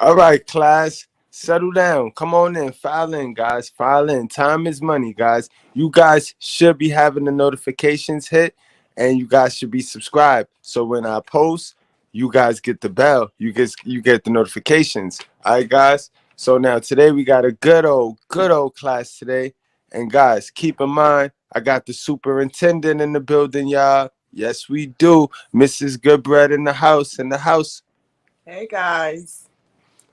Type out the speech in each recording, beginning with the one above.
All right, class, settle down. Come on in, file in, guys. File in. Time is money, guys. You guys should be having the notifications hit, and you guys should be subscribed. So when I post, you guys get the bell. You get the notifications. All right, guys. So now today we got a good old class today. And guys, keep in mind, I got the superintendent in the building, y'all. Yes, we do. Mrs. Goodbread in the house. In the house. Hey guys.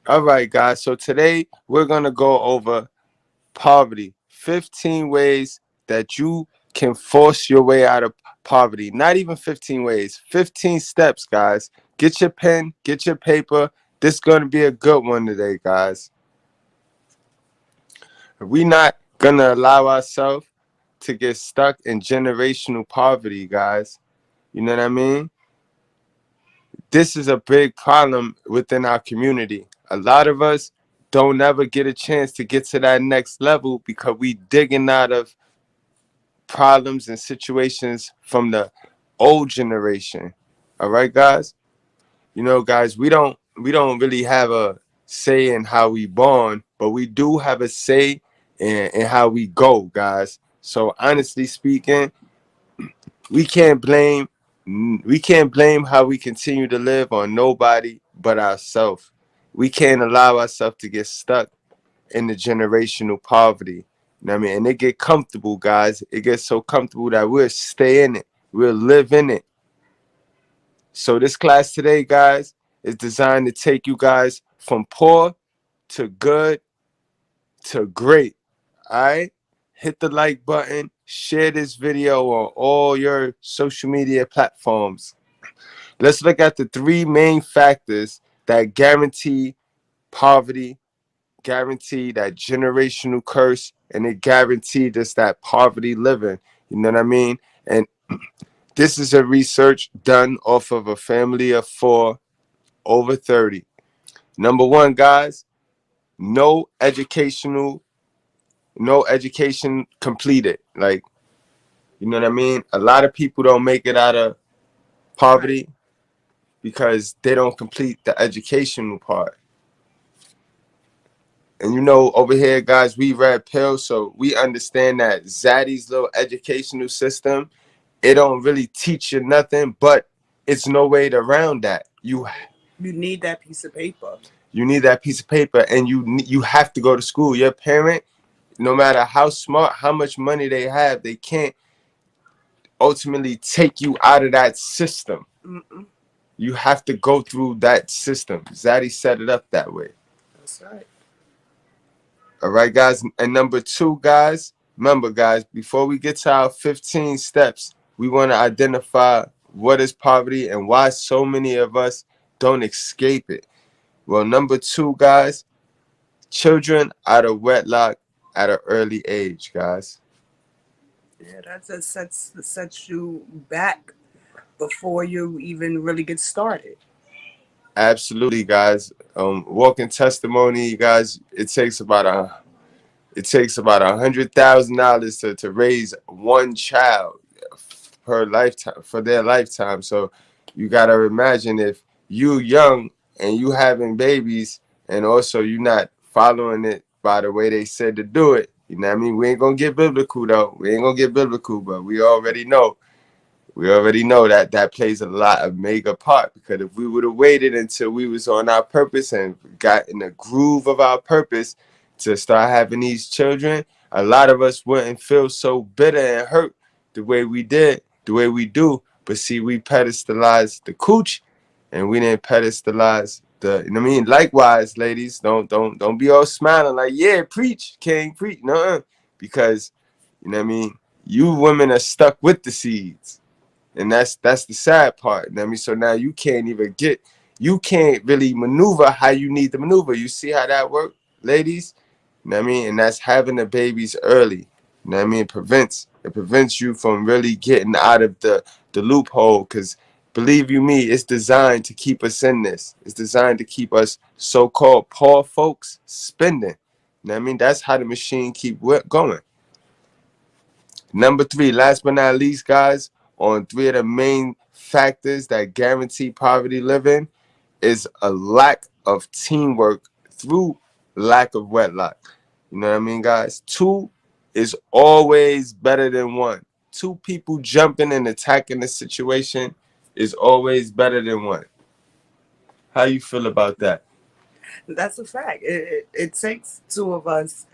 All right, guys. So today we're going to go over poverty. 15 ways that you can force your way out of poverty. Not even 15 ways, 15 steps, guys. Get your pen, get your paper. This is going to be a good one today, guys. We're not going to allow ourselves to get stuck in generational poverty, guys. You know what I mean? This is a big problem within our community. A lot of us don't ever get a chance to get to that next level because we digging out of problems and situations from the old generation. All right, guys? You know, guys, we don't really have a say in how we born, but we do have a say in how we go, guys. So honestly speaking, we can't blame we can't blame how we continue to live on nobody but ourselves. We can't allow ourselves to get stuck in the generational poverty. You know what I mean? And it get comfortable, guys. It gets so comfortable that we'll stay in it. We'll live in it. So this class today, guys, is designed to take you guys from poor to good to great. All right? Hit the like button. Share this video on all your social media platforms. Let's look at the three main factors that guarantee poverty, guarantee that generational curse, and it guaranteed us that poverty living. You know what I mean? And this is a research done off of a family of four over 30. Number one, guys, no educational, no education completed. Like, you know what I mean? A lot of people don't make it out of Right. poverty because they don't complete the educational part. And you know, over here, guys, we red pill, so we understand that Zaddy's little educational system, it don't really teach you nothing, but it's no way around that. You need that piece of paper. You need that piece of paper, and you have to go to school. Your parent, no matter how smart, how much money they have, they can't ultimately take you out of that system. Mm-mm. You have to go through that system. Zaddy set it up that way. That's right. All right, guys. And number two, guys, remember, guys, before we get to our 15 steps, we want to identify what is poverty and why so many of us don't escape it. Well, number two, guys, children out of wedlock at an early age, guys. Yeah, that sets you back before you even really get started. Absolutely, guys. Walking testimony, guys. It takes about $100,000 to raise one child per lifetime for their lifetime. So you gotta imagine if you young and you having babies and also you not following it by the way they said to do it. You know what I mean? We ain't gonna get biblical though. We ain't gonna get biblical, but we already know that that plays a lot of mega part because if we would have waited until we was on our purpose and got in the groove of our purpose to start having these children, a lot of us wouldn't feel so bitter and hurt the way we did, the way we do. But see, we pedestalized the cooch and we didn't pedestalize the, you know what I mean? Likewise, ladies, don't be all smiling like, yeah, preach, king, preach. No, because you know what I mean, you women are stuck with the seeds. And that's the sad part. You know what I mean? So now you can't really maneuver how you need to maneuver. You see how that works, ladies? You know what I mean? And that's having the babies early. You know what I mean? It prevents you from really getting out of the loophole because believe you me, it's designed to keep us in this. It's designed to keep us so-called poor folks spending. You know what I mean? That's how the machine keep going. Number three, last but not least, guys, on three of the main factors that guarantee poverty living is a lack of teamwork through lack of wedlock. You know what I mean, guys? Two is always better than one. Two people jumping and attacking the situation is always better than one. How you feel about that? That's a fact. It takes two of us.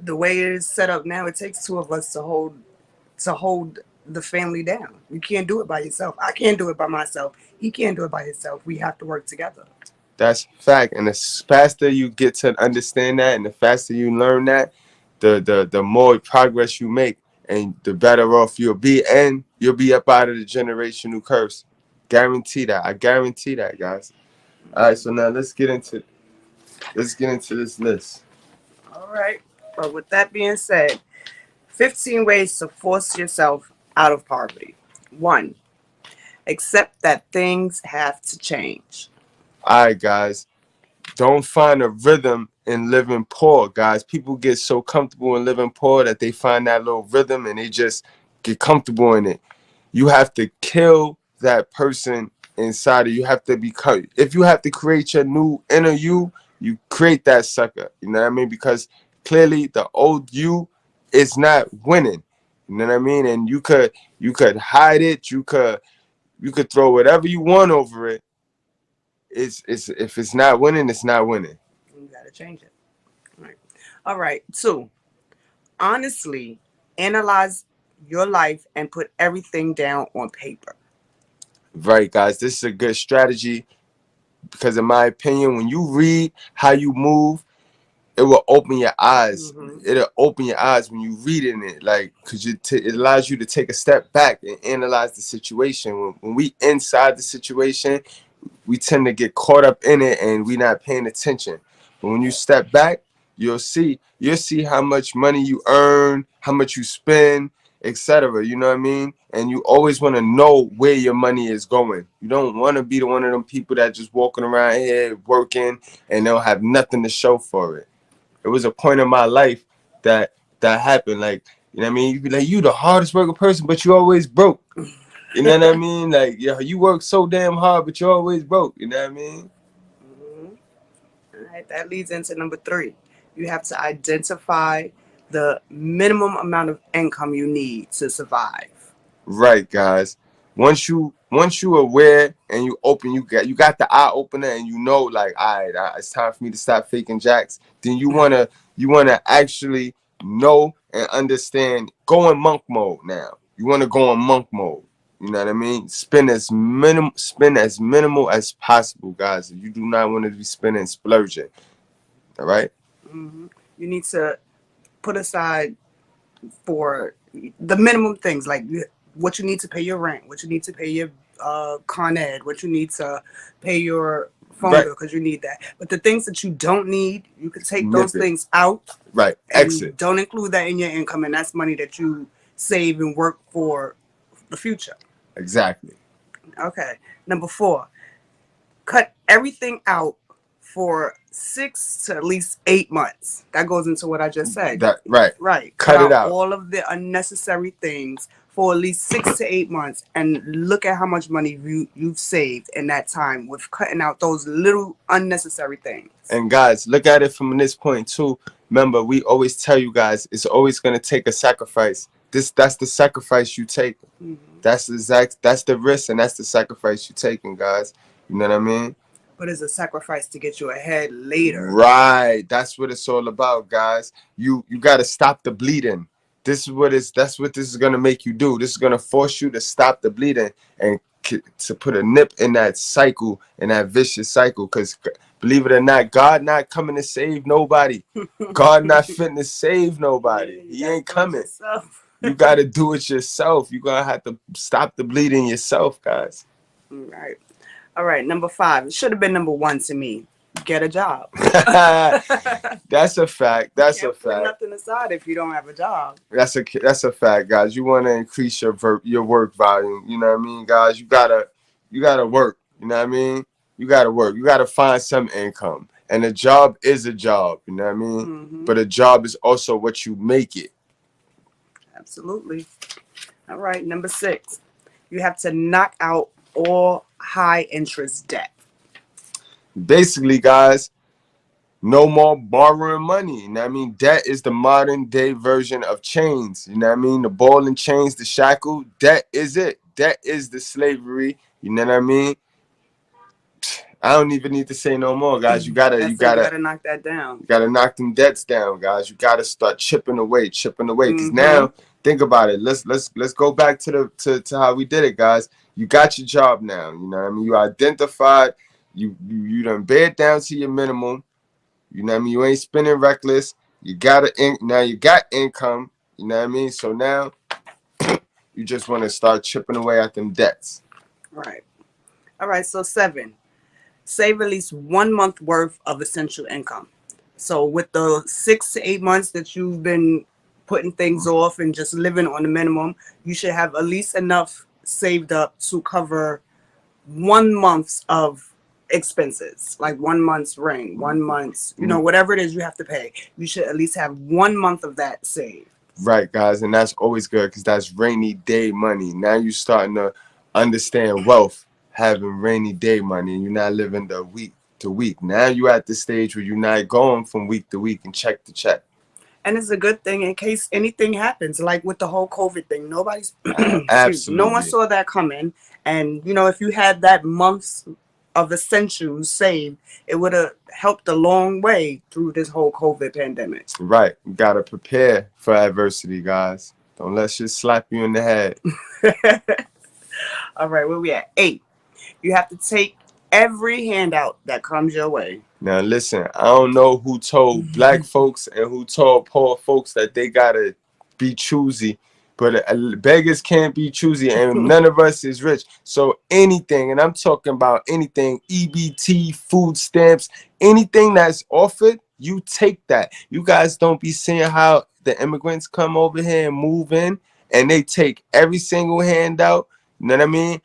The way it is set up now, it takes two of us to hold the family down. You can't do it by yourself. I can't do it by myself. He can't do it by himself. We have to work together. That's fact. And the faster you get to understand that and the faster you learn that, the more progress you make and the better off you'll be, and you'll be up out of the generational curse. Guarantee that. I guarantee that, guys. All right, so now let's get into this list. All right. But with that being said, 15 ways to force yourself out of poverty. One, accept that things have to change. All right, guys. Don't find a rhythm in living poor, guys. People get so comfortable in living poor that they find that little rhythm and they just get comfortable in it. You have to kill that person inside of you. You have to become, if you have to create your new inner you, you create that sucker. You know what I mean? Because clearly the old you is not winning. You know what I mean? And you could hide it, you could throw whatever you want over it. It's if it's not winning, it's not winning. You got to change it. All right. All right. Two, honestly analyze your life and put everything down on paper. Right, guys. This is a good strategy because in my opinion, when you read how you move, it will open your eyes. Mm-hmm. It'll open your eyes when you reading it, like, because it allows you to take a step back and analyze the situation. When we inside the situation, we tend to get caught up in it and we not paying attention. But when you step back, you'll see how much money you earn, how much you spend, etc. You know what I mean? And you always want to know where your money is going. You don't want to be the one of them people that just walking around here working and they'll have nothing to show for it. It was a point in my life that happened. Like, you know what I mean? You be like, you the hardest working person, but you always broke. You know what I mean? Like, yeah, you work so damn hard, but you're always broke. You know what I mean? Mm-hmm. All right. That leads into number three. You have to identify the minimum amount of income you need to survive. Right, guys. Once you aware and you open, you got the eye opener, and you know, like, all right, it's time for me to stop faking jacks. Then you wanna actually know and understand. Go in monk mode now. You wanna go in monk mode. You know what I mean? Spend as minimal as possible, guys. You do not want to be spending splurging. All right. Mm-hmm. You need to put aside for the minimum things like what you need to pay your rent, what you need to pay your Con Ed, what you need to pay your phone Right. bill because you need that. But the things that you don't need, you can take those Nip it. things out Right. and Exit. don't include that in your income, and that's money that you save and work for the future. Exactly. Okay. Number four, cut everything out for 6 to at least 8 months. That goes into what I just said. That right. Right. Cut Cut it out out. all of the unnecessary things for at least 6 to 8 months and look at how much money you've saved in that time with cutting out those little unnecessary things. And guys, look at it from this point too. Remember, we always tell you guys it's always gonna take a sacrifice. That's the sacrifice you take. Mm-hmm. That's the risk and that's the sacrifice you taking, guys. You know what I mean? But it's a sacrifice to get you ahead later. Right. That's what it's all about, guys. You gotta stop the bleeding. That's what this is gonna make you do. This is gonna force you to stop the bleeding and to put a nip in that cycle, in that vicious cycle. Because believe it or not, God not coming to save nobody. God not fitting to save Yeah, nobody. you He gotta ain't do it coming. yourself. You gotta do it yourself. You gonna have to stop the bleeding yourself, guys. Right. All right. Number five. It should have been number one to me. Get a job. That's a fact. You That's a can't put fact. nothing aside if you don't have a job. That's a fact, guys. You want to increase your work volume. You know what I mean, guys. You gotta work. You know what I mean. You gotta work. You gotta find some income, and a job is a job. You know what I mean. Mm-hmm. But a job is also what you make it. Absolutely. All right. Number six. You have to knock out all high interest debt. Basically, guys, no more borrowing money. You know what I mean? Debt is the modern day version of chains. You know what I mean? The ball and chains, the shackle. Debt is it. Debt is the slavery. You know what I mean? I don't even need to say no more, guys. You gotta, you That's it. You gotta, gotta knock that down. you gotta knock them debts down, guys. You gotta start chipping away, chipping away. Cause Mm-hmm. now, think about it. Let's go back to to how we did it, guys. You got your job now. You know what I mean? You identified. You done bear down to your minimum. You know what I mean? You ain't spending reckless. You got now you got income. You know what I mean? So now you just want to start chipping away at them debts. Right. All right. So 7, save at least 1 month worth of essential income. So with the 6 to 8 months that you've been putting things off and just living on the minimum, you should have at least enough saved up to cover 1 month of expenses, like 1 month's rent, 1 month's, whatever it is you have to pay. You should at least have 1 month of that saved. Right, guys, and that's always good because that's rainy day money. Now you starting to understand wealth, having rainy day money, and you're not living the week to week. Now you at the stage where you're not going from week to week and check to check. And it's a good thing in case anything happens, like with the whole COVID thing. Nobody's, excuse me, no one Absolutely. saw that coming. And, if you had that month's of essentials saved, it would have helped a long way through this whole COVID pandemic. Right. You gotta prepare for adversity, guys. Don't let shit slap you in the head. All right, where we at? 8. You have to take every handout that comes your way. Now listen, I don't know who told black folks and who told poor folks that they gotta be choosy, but beggars can't be choosy, and none of us is rich. So anything, and I'm talking about anything, EBT, food stamps, anything that's offered, you take that. You guys don't be seeing how the immigrants come over here and move in, and they take every single handout. You know what I mean?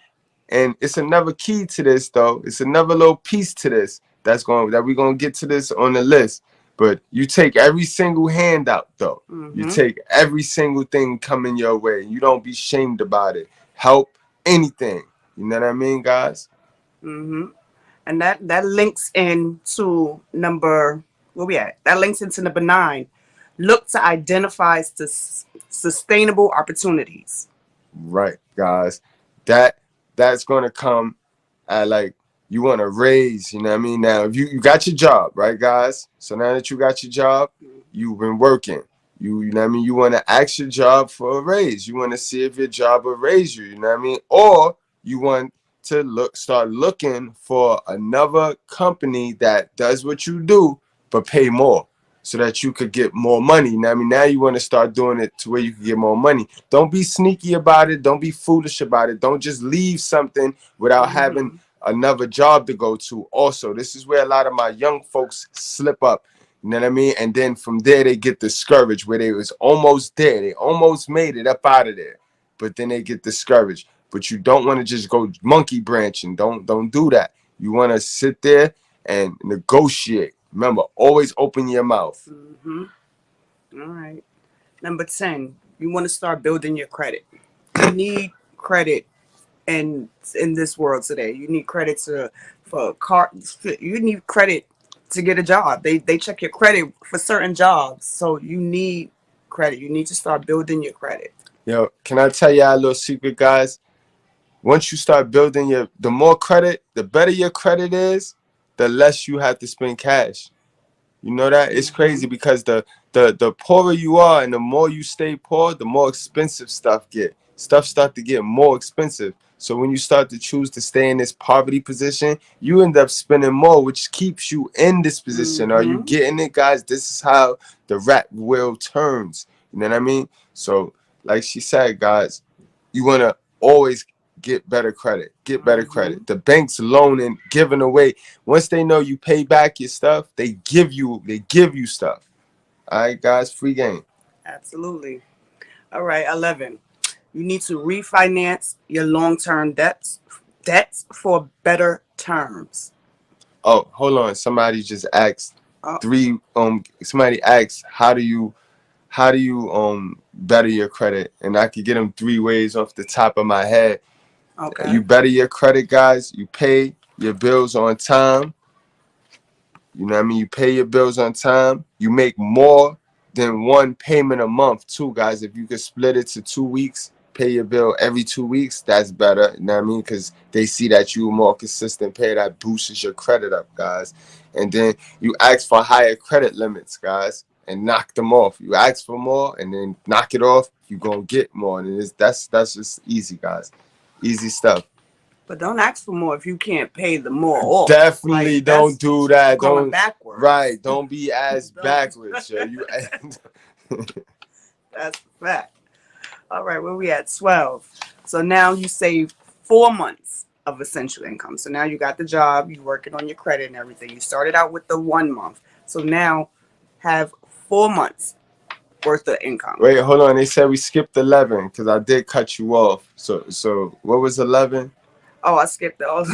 And it's another key to this, though. It's another little piece to this that we're gonna get to this on the list. But you take every single handout, though. You Mm-hmm. take every single thing coming your way. You don't be shamed about it. Help anything. You know what I mean, guys? Mm-hmm. And that links into number, where we at? That links into number 9. Look to identify sustainable opportunities. Right, guys. That that's gonna come at like you want to raise, you know what I mean? Now, if you got your job, right, guys? So now that you got your job, you've been working. You know what I mean? You want to ask your job for a raise. You want to see if your job will raise you, you know what I mean? Or you want to start looking for another company that does what you do, but pay more so that you could get more money. You know what I mean? Now you want to start doing it to where you can get more money. Don't be sneaky about it. Don't be foolish about it. Don't just leave something without having Mm-hmm. another job to go to. Also, this is where a lot of my young folks slip up. You know what I mean? And then from there they get discouraged where they was almost there. They almost made it up out of there. But then they get discouraged. But you don't want to just go monkey branching. Don't do that. You want to sit there and negotiate. Remember, always open your mouth. Mm-hmm. All right. Number 10, you want to start building your credit. You need credit in this world today. You need credit for car. You need credit to get a job. They check your credit for certain jobs, so you need credit. You need to start building your credit. Yo, can I tell y'all a little secret, guys? Once you start building the more credit, the better your credit is, the less you have to spend cash. You know that? It's Mm-hmm. crazy because the poorer you are and the more you stay poor, the more expensive stuff get. Stuff start to get more expensive. So when you start to choose to stay in this poverty position, you end up spending more, which keeps you in this position. Are you Mm-hmm. getting it, guys? This is how the rat wheel turns. You know what I mean? So, like she said, guys, you want to always get better credit. Get better Mm-hmm. credit. The bank's loaning, giving away. Once they know you pay back your stuff, they give you stuff. All right, guys, free game. Absolutely. All right. 11. You need to refinance your long-term debts for better terms. Oh, hold on. Somebody just asked Oh, three. Somebody asked how do you better your credit, and I could get them 3 ways off the top of my head. okay. You better your credit, guys. You pay your bills on time. You know what I mean? You pay your bills on time. You make more than one payment a month too, guys. If you could split it to 2 weeks, pay your bill every 2 weeks, that's better. You know what I mean? Because they see that you more consistent pay, that boosts your credit up, guys. And then you ask for higher credit limits, guys, and knock them off. You ask for more and then knock it off, you're gonna get more. And that's just easy, guys. Easy stuff. But don't ask for more if you can't pay the more off. Definitely Like don't that's do that. going Don't backwards. right. Don't be ass Don't. backwards, yo. You That's a fact. All right, where we at? 12. So now you saved 4 months of essential income. So now you got the job, you working on your credit and everything. You started out with the 1 month. So now have 4 months worth of income. wait. Hold on. They said we skipped 11 because I did cut you off. So what was 11? Oh, I skipped those.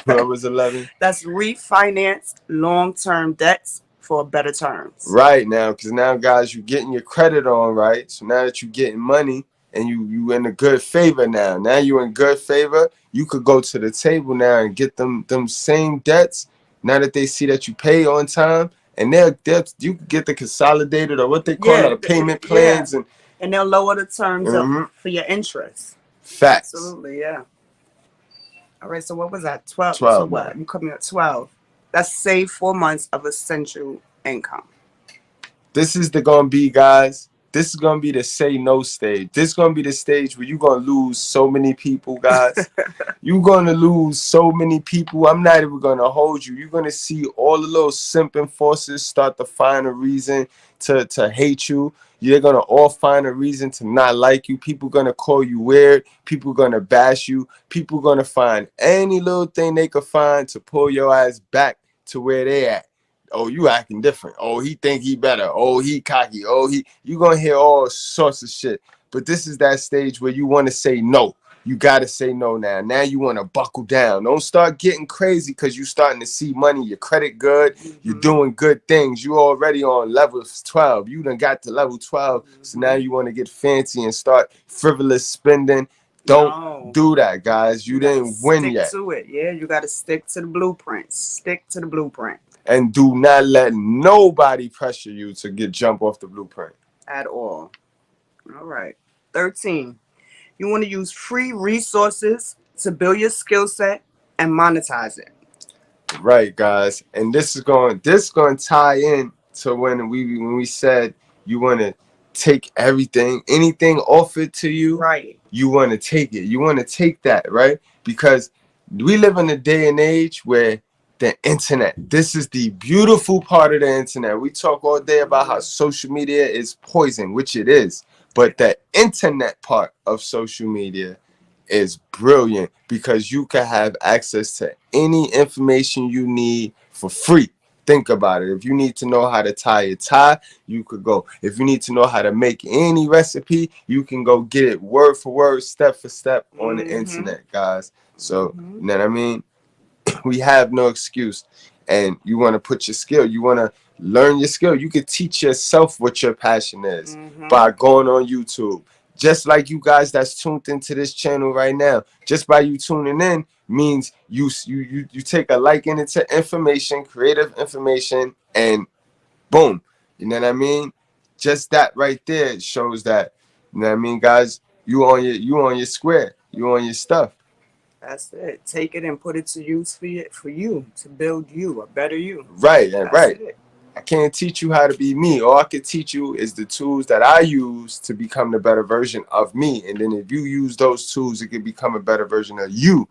What was 11? That's refinanced long-term debts for better terms. Right now, because now, guys, you getting your credit on, right? So now that you getting money and you in a good favor now. Now you in good favor. You could go to the table now and get them same debts. Now that they see that you pay on time, and they'll you could get the consolidated or what they call Yeah, the payment yeah. plans and And they'll lower the terms up mhm, for your interest. facts. Absolutely, yeah. All right, so what was that? 12. So 12 now. what? You coming at 12. That's save 4 months of essential income. This is the gonna be, guys. This is gonna be the say no stage. This is gonna be the stage where you're gonna lose so many people, guys. You're gonna lose so many people. I'm not even gonna hold you. You're gonna see all the little simping forces start to find a reason to hate you. You're gonna all find a reason to not like you. People gonna call you weird. People gonna bash you. People gonna find any little thing they could find to pull your ass back to where they at. Oh, you acting different. Oh, he think he better. Oh, he cocky. Oh, you gonna hear all sorts of shit. But this is that stage where you want to say no. You gotta say no now. Now you want to buckle down. Don't start getting crazy because you starting to see money. Your credit good. You're Mm-hmm. doing good things. You already on level 12. You done got to level 12. So now you want to get fancy and start frivolous spending. Don't No. do that, guys. You You gotta didn't win stick yet. to it. Yeah, you gotta stick to the blueprint. Stick to the blueprint And do not let nobody pressure you to get jump off the blueprint. at all. All right. 13. You want to use free resources to build your skill set and monetize it. Right, guys. And this is going to tie in to when we said you want to take everything, anything offered to you, Right. you want to take it. You want to take that, right? Because we live in a day and age where the internet, this is the beautiful part of the internet. We talk all day about how social media is poison, which it is. But the internet part of social media is brilliant because you can have access to any information you need for free. Think about it. If you need to know how to tie a tie, you could go. If you need to know how to make any recipe, you can go get it word for word, step for step on the Mm-hmm. internet, guys. So, Mm-hmm. you know what I mean? We have no excuse. And you want to put your skill, you want to learn your skill. You could teach yourself what your passion is Mm-hmm. by going on YouTube. Just like you guys that's tuned into this channel right now, just by you tuning in means you take a liking into information, creative information, and boom. You know what I mean? Just that right there shows that, you know what I mean, guys, you on your square. You on your stuff. That's it. Take it and put it to use for you to build you a better you. Right, That's right. it. I can't teach you how to be me. All I can teach you is the tools that I use to become the better version of me. And then if you use those tools, it can become a better version of you.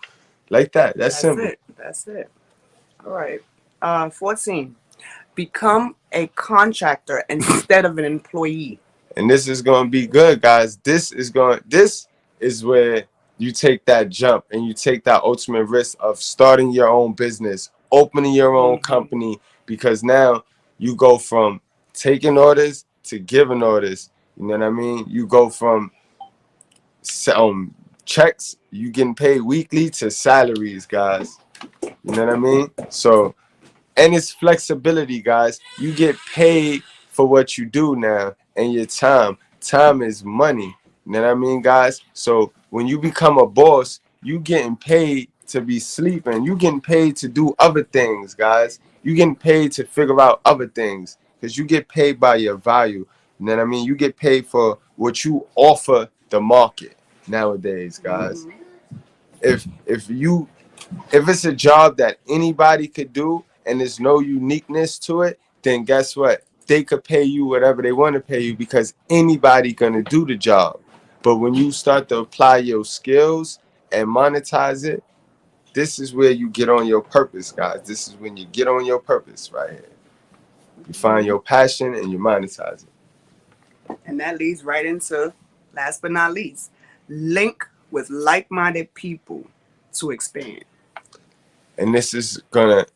Like that. That's That's simple. it. That's it. All right. 14. Become a contractor instead of an employee. And this is going to be good, guys. This is where you take that jump and you take that ultimate risk of starting your own business, opening your own Mm-hmm. company, because now you go from taking orders to giving orders. You know what I mean? You go from checks, you getting paid weekly, to salaries, guys. You know what I mean? So, and it's flexibility, guys. You get paid for what you do now, and your time. Time is money. You know what I mean, guys? So when you become a boss, you getting paid to be sleeping. You getting paid to do other things, guys. You getting paid to figure out other things because you get paid by your value. You know what I mean? You get paid for what you offer the market nowadays, guys. If it's a job that anybody could do and there's no uniqueness to it, then guess what? They could pay you whatever they want to pay you because anybody gonna do the job. But when you start to apply your skills and monetize it, this is where you get on your purpose, guys. This is when you get on your purpose right here. You find your passion and you monetize it. And that leads right into, last but not least, link with like-minded people to expand. And this is gonna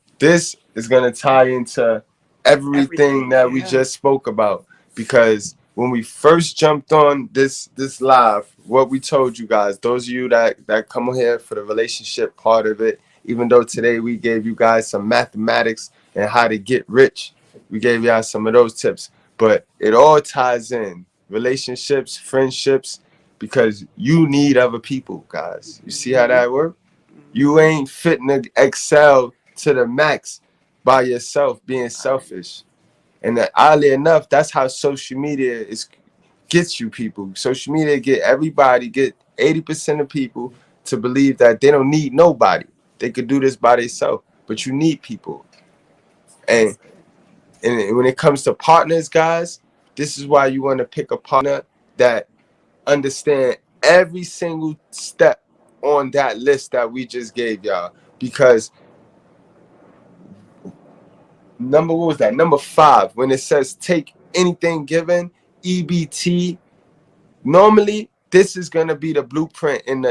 tie into everything Everything, that we yeah. just spoke about, because when we first jumped on this live, what we told you guys, those of you that come on here for the relationship part of it, even though today we gave you guys some mathematics and how to get rich, we gave y'all some of those tips, but it all ties in relationships, friendships, because you need other people, guys. You see how that works? You ain't fitting to excel to the max by yourself, being selfish. And that, oddly enough, that's how social media gets you people. Social media get 80% of people to believe that they don't need nobody. They could do this by themselves. But you need people. And and when it comes to partners, guys, this is why you want to pick a partner that understand every single step on that list that we just gave y'all. Because what was that? Number 5, when it says take anything given, EBT. Normally, this is gonna be the blueprint in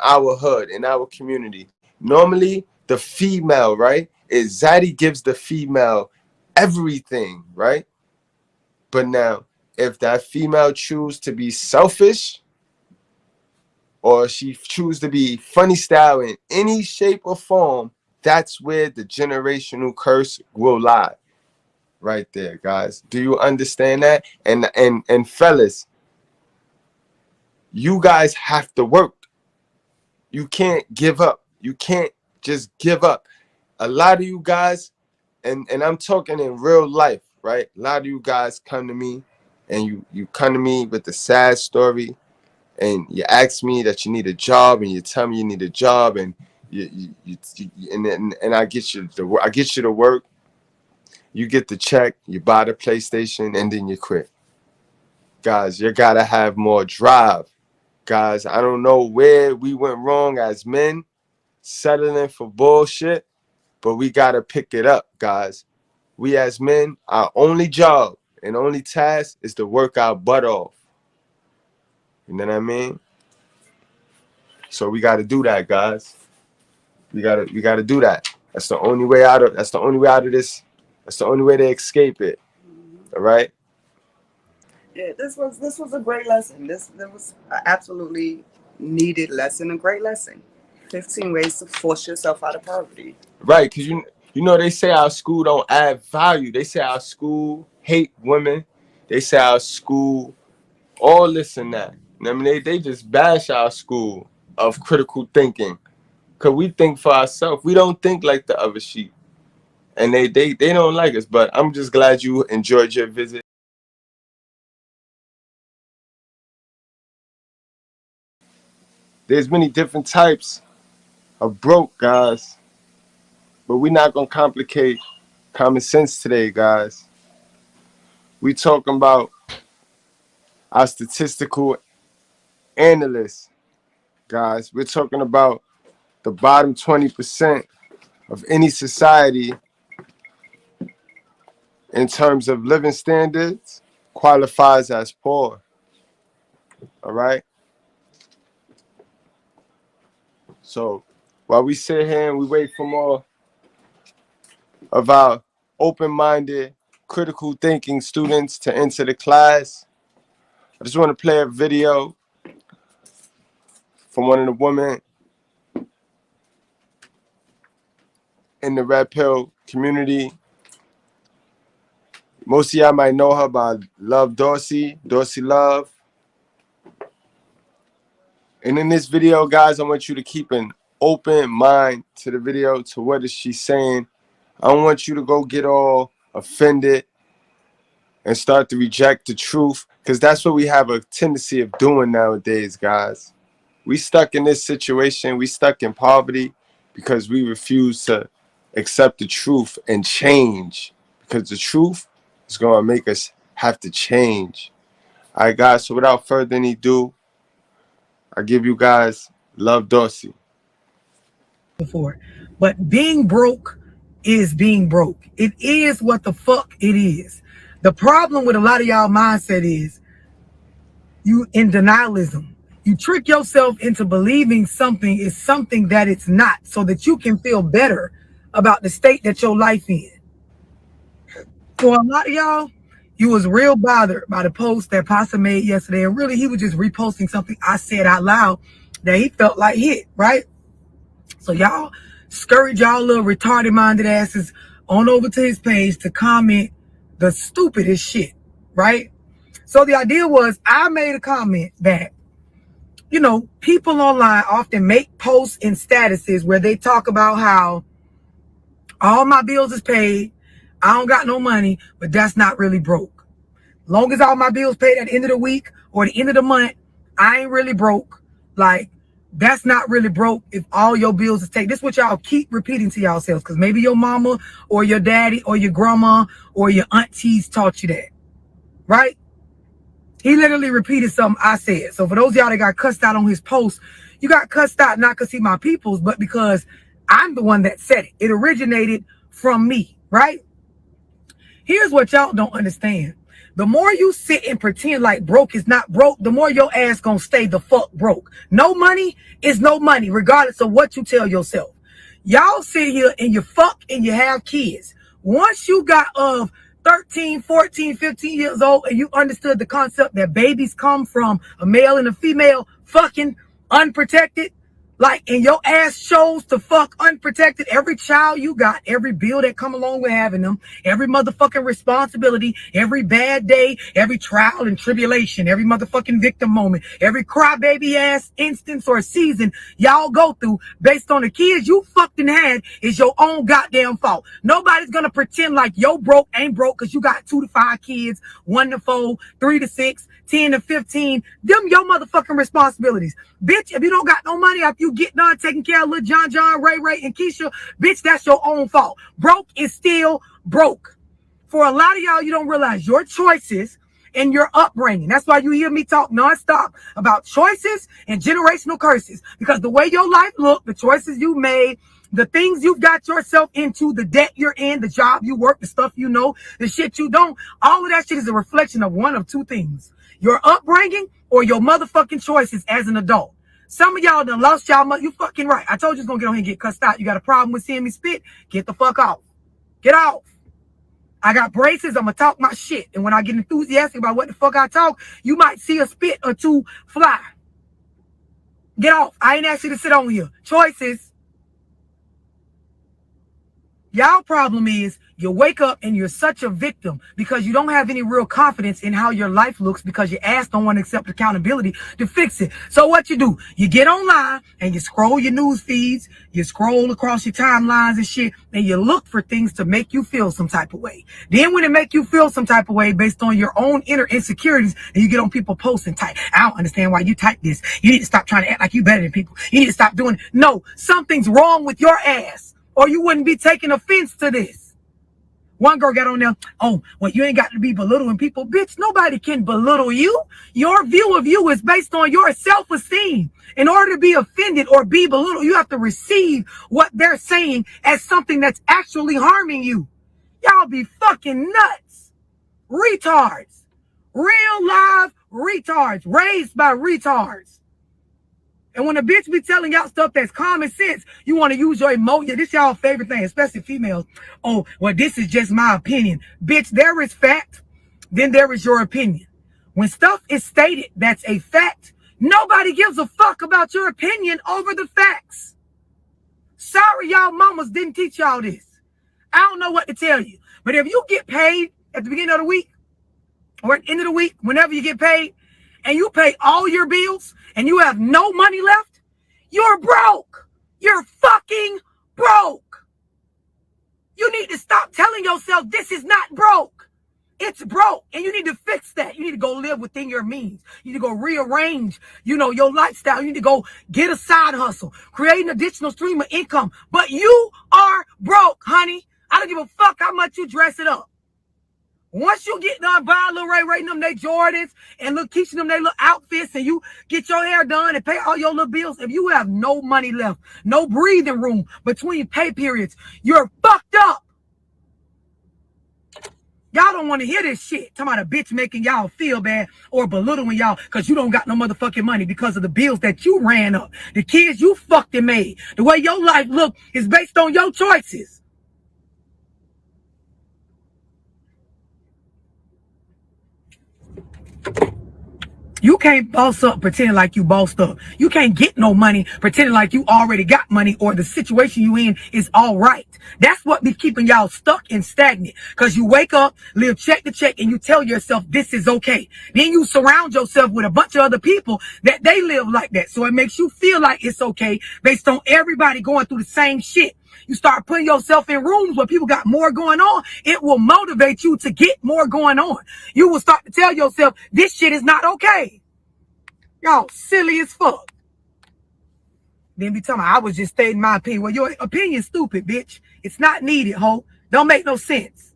our hood, in our community. Normally, the female, right? Is Zaddy gives the female everything, right? But now, if that female choose to be selfish, or she choose to be funny style in any shape or form, that's where the generational curse will lie. Right there, guys. Do you understand that? And fellas, you guys have to work. You can't give up. You can't just give up. A lot of you guys, and I'm talking in real life, right? A lot of you guys come to me and you come to me with a sad story, and you ask me that you need a job, and you tell me you need a job, and and I get you to work. You get the check, you buy the PlayStation, and then you quit. Guys, you gotta have more drive. Guys, I don't know where we went wrong as men, settling for bullshit, but we gotta pick it up, guys. We as men, our only job and only task is to work our butt off. You know what I mean? So we gotta do that, guys. We gotta do that. That's the only way out of this. That's the only way to escape it. All right? Yeah, this was a great lesson. This was an absolutely needed lesson, a great lesson. 15 ways to force yourself out of poverty. Right, because you know they say our school don't add value. They say our school hate women. They say our school all this and that. I mean, they just bash our school of critical thinking. Cause we think for ourselves. We don't think like the other sheep. And they don't like us. But I'm just glad you enjoyed your visit. There's many different types of broke, guys. But we're not gonna complicate common sense today, guys. We talking about our statistical analysts, guys. We're talking about the bottom 20% of any society in terms of living standards qualifies as poor. All right. So while we sit here and we wait for more of our open-minded, critical thinking students to enter the class, I just want to play a video from one of the women in the Red Pill community. Most of y'all might know her by Love Dorsey, Dorsey Love. And in this video, guys, I want you to keep an open mind to the video, to what is she saying I don't want you to go get all offended and start to reject the truth, because that's what we have a tendency of doing nowadays, guys. We stuck in this situation, we stuck in poverty because we refuse to accept the truth and change, because the truth is going to make us have to change. All right, guys, so without further ado, I give you guys Love Dorsey. Before. But being broke is being broke. It is what the fuck it is. The problem with a lot of y'all mindset is you in denialism. You trick yourself into believing something is something that it's not so that you can feel better about the state that your life in. For a lot of y'all, you was real bothered by the post that Pasa made yesterday. And really, he was just reposting something I said out loud that he felt like hit, right? So y'all scurried y'all little retarded minded asses on over to his page to comment the stupidest shit, right? So the idea was I made a comment that, you know, people online often make posts and statuses where they talk about how all my bills is paid, I don't got no money, but that's not really broke. Long as all my bills paid at the end of the week or the end of the month, I ain't really broke. Like, that's not really broke if all your bills is taken. This is what y'all keep repeating to yourselves, because maybe your mama or your daddy or your grandma or your aunties taught you that, right? He literally repeated something I said. So for those of y'all that got cussed out on his post, you got cussed out not because he my people's, but because I'm the one that said it. It originated from me, right? Here's what y'all don't understand. The more you sit and pretend like broke is not broke, the more your ass gonna stay the fuck broke. No money is no money, regardless of what you tell yourself. Y'all sit here and you fuck and you have kids. Once you got of 13, 14, 15 years old and you understood the concept that babies come from a male and a female fucking unprotected, like, and your ass chose to fuck unprotected, every child you got, every bill that come along with having them, every motherfucking responsibility, every bad day, every trial and tribulation, every motherfucking victim moment, every crybaby ass instance or season y'all go through based on the kids you fucking had is your own goddamn fault. Nobody's gonna pretend like yo broke ain't broke because you got 2 to 5 kids, 1 to 4, 3 to 6, 10 to 15. Them your motherfucking responsibilities. Bitch, if you don't got no money after you get done taking care of little John, Ray, and Keisha, bitch, that's your own fault. Broke is still broke. For a lot of y'all, you don't realize your choices and your upbringing. That's why you hear me talk nonstop about choices and generational curses. Because the way your life looked, the choices you made, the things you've got yourself into, the debt you're in, the job you work, the stuff you know, the shit you don't, all of that shit is a reflection of one of two things. Your upbringing or your motherfucking choices as an adult. Some of y'all done lost y'all you fucking right. I told you it's gonna get on here and get cussed out. You got a problem with seeing me spit? Get the fuck off. Get off. I got braces. I'm gonna talk my shit. And when I get enthusiastic about what the fuck I talk, you might see a spit or two fly. Get off. I ain't asked you to sit on here. Choices. Y'all problem is you wake up and you're such a victim because you don't have any real confidence in how your life looks because your ass don't want to accept accountability to fix it. So what you do, you get online and you scroll your news feeds, you scroll across your timelines and shit, and you look for things to make you feel some type of way. Then when it make you feel some type of way based on your own inner insecurities, then you get on people posting type, I don't understand why you type this. You need to stop trying to act like you better than people. You need to stop doing it. No, something's wrong with your ass. Or you wouldn't be taking offense to this. One girl got on there, oh, well, you ain't got to be belittling people. Bitch, nobody can belittle you. Your view of you is based on your self-esteem. In order to be offended or be belittled, you have to receive what they're saying as something that's actually harming you. Y'all be fucking nuts. Retards. Real live retards. Raised by retards. And when a bitch be telling y'all stuff that's common sense, you want to use your emotion. This y'all favorite thing, especially females. Oh, well, this is just my opinion. Bitch, there is fact, then there is your opinion. When stuff is stated that's a fact, nobody gives a fuck about your opinion over the facts. Sorry, y'all mamas didn't teach y'all this. I don't know what to tell you. But if you get paid at the beginning of the week or at the end of the week, whenever you get paid, and you pay all your bills and you have no money left, you're broke. You're fucking broke. You need to stop telling yourself this is not broke. It's broke, and you need to fix that. You need to go live within your means. You need to go rearrange, your lifestyle. You need to go get a side hustle, create an additional stream of income. But you are broke, honey. I don't give a fuck how much you dress it up. Once you get done buying Lil Ray Ray them they Jordans and teaching them they little outfits, and you get your hair done and pay all your little bills, if you have no money left, no breathing room between pay periods, you're fucked up. Y'all don't want to hear this shit. Talking about a bitch making y'all feel bad or belittling y'all because you don't got no motherfucking money because of the bills that you ran up. The kids you fucked and made. The way your life look is based on your choices. You can't boss up pretending like you bossed up. You can't get no money pretending like you already got money or the situation you in is all right. That's what be keeping y'all stuck and stagnant. Because you wake up, live check to check, and you tell yourself this is okay. Then you surround yourself with a bunch of other people that they live like that. So it makes you feel like it's okay based on everybody going through the same shit. You start putting yourself in rooms where people got more going on. It will motivate you to get more going on. You will start to tell yourself, this shit is not okay. Y'all silly as fuck. Then be telling me, I was just stating my opinion. Well, your opinion's stupid, bitch. It's not needed, ho. Don't make no sense.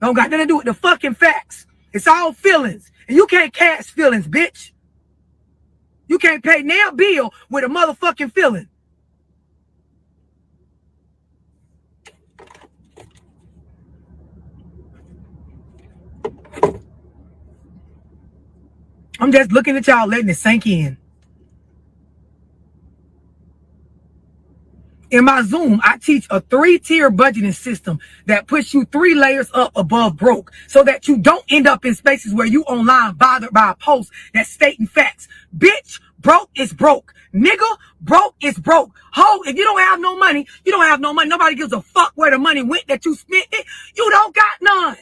Don't got nothing to do with the fucking facts. It's all feelings. And you can't catch feelings, bitch. You can't pay now bill with a motherfucking feeling. I'm just looking at y'all letting it sink in. In my Zoom, I teach a 3-tier budgeting system that puts you 3 layers up above broke so that you don't end up in spaces where you online bothered by a post that's stating facts. Bitch, broke is broke. Nigga, broke is broke. Ho, if you don't have no money, you don't have no money. Nobody gives a fuck where the money went that you spent it. You don't got none.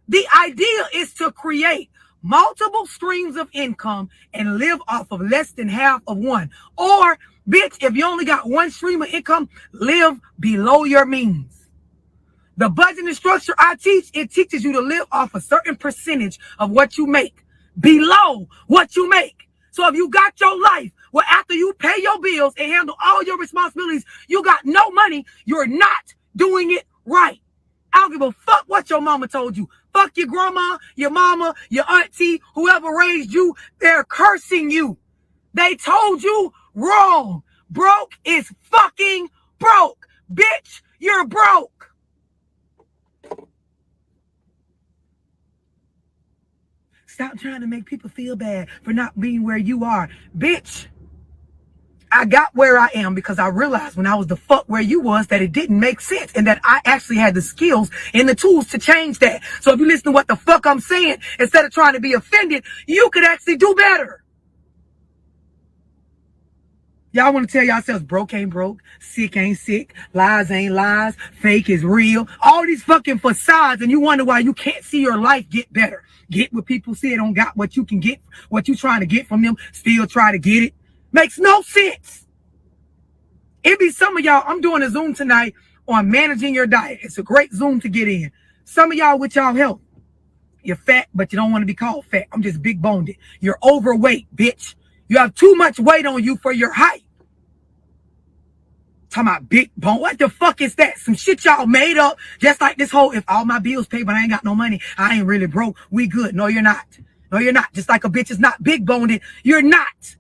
The idea is to create multiple streams of income and live off of less than half of one. Or, bitch, if you only got one stream of income, live below your means. The budgeting structure I teach, it teaches you to live off a certain percentage of what you make, below what you make. So if you got your life, well, after you pay your bills and handle all your responsibilities, you got no money, you're not doing it right. I don't give a fuck what your mama told you. Fuck your grandma, your mama, your auntie, whoever raised you. They're cursing you. They told you wrong. Broke is fucking broke. Bitch, you're broke. Stop trying to make people feel bad for not being where you are. Bitch, I got where I am because I realized when I was the fuck where you was that it didn't make sense and that I actually had the skills and the tools to change that. So if you listen to what the fuck I'm saying, instead of trying to be offended, you could actually do better. Y'all want to tell yourselves broke ain't broke, sick ain't sick, lies ain't lies, fake is real. All these fucking facades, and you wonder why you can't see your life get better. Get what people say don't got what you can get, what you trying to get from them, still try to get it. Makes no sense. It be some of y'all, I'm doing a Zoom tonight on managing your diet. It's a great Zoom to get in. Some of y'all with y'all health, you're fat, but you don't want to be called fat. I'm just big boned. You're overweight, bitch. You have too much weight on you for your height. Talking about big bone. What the fuck is that? Some shit y'all made up. Just like this whole, if all my bills paid, but I ain't got no money, I ain't really broke. We good. No, you're not. No, you're not. Just like a bitch is not big boned. You're not.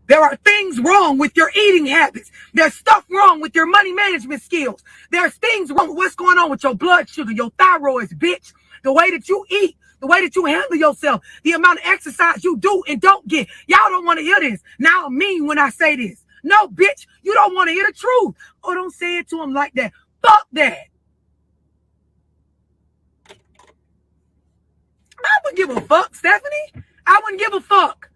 There are things wrong with your eating habits. There's stuff wrong with your money management skills. There's things wrong with what's going on with your blood sugar, your thyroids, bitch. The way that you eat, the way that you handle yourself, the amount of exercise you do and don't get. Y'all don't want to hear this. Now I mean when I say this. No, bitch, you don't want to hear the truth. Oh, don't say it to them like that. Fuck that. I wouldn't give a fuck, Stephanie. I wouldn't give a fuck.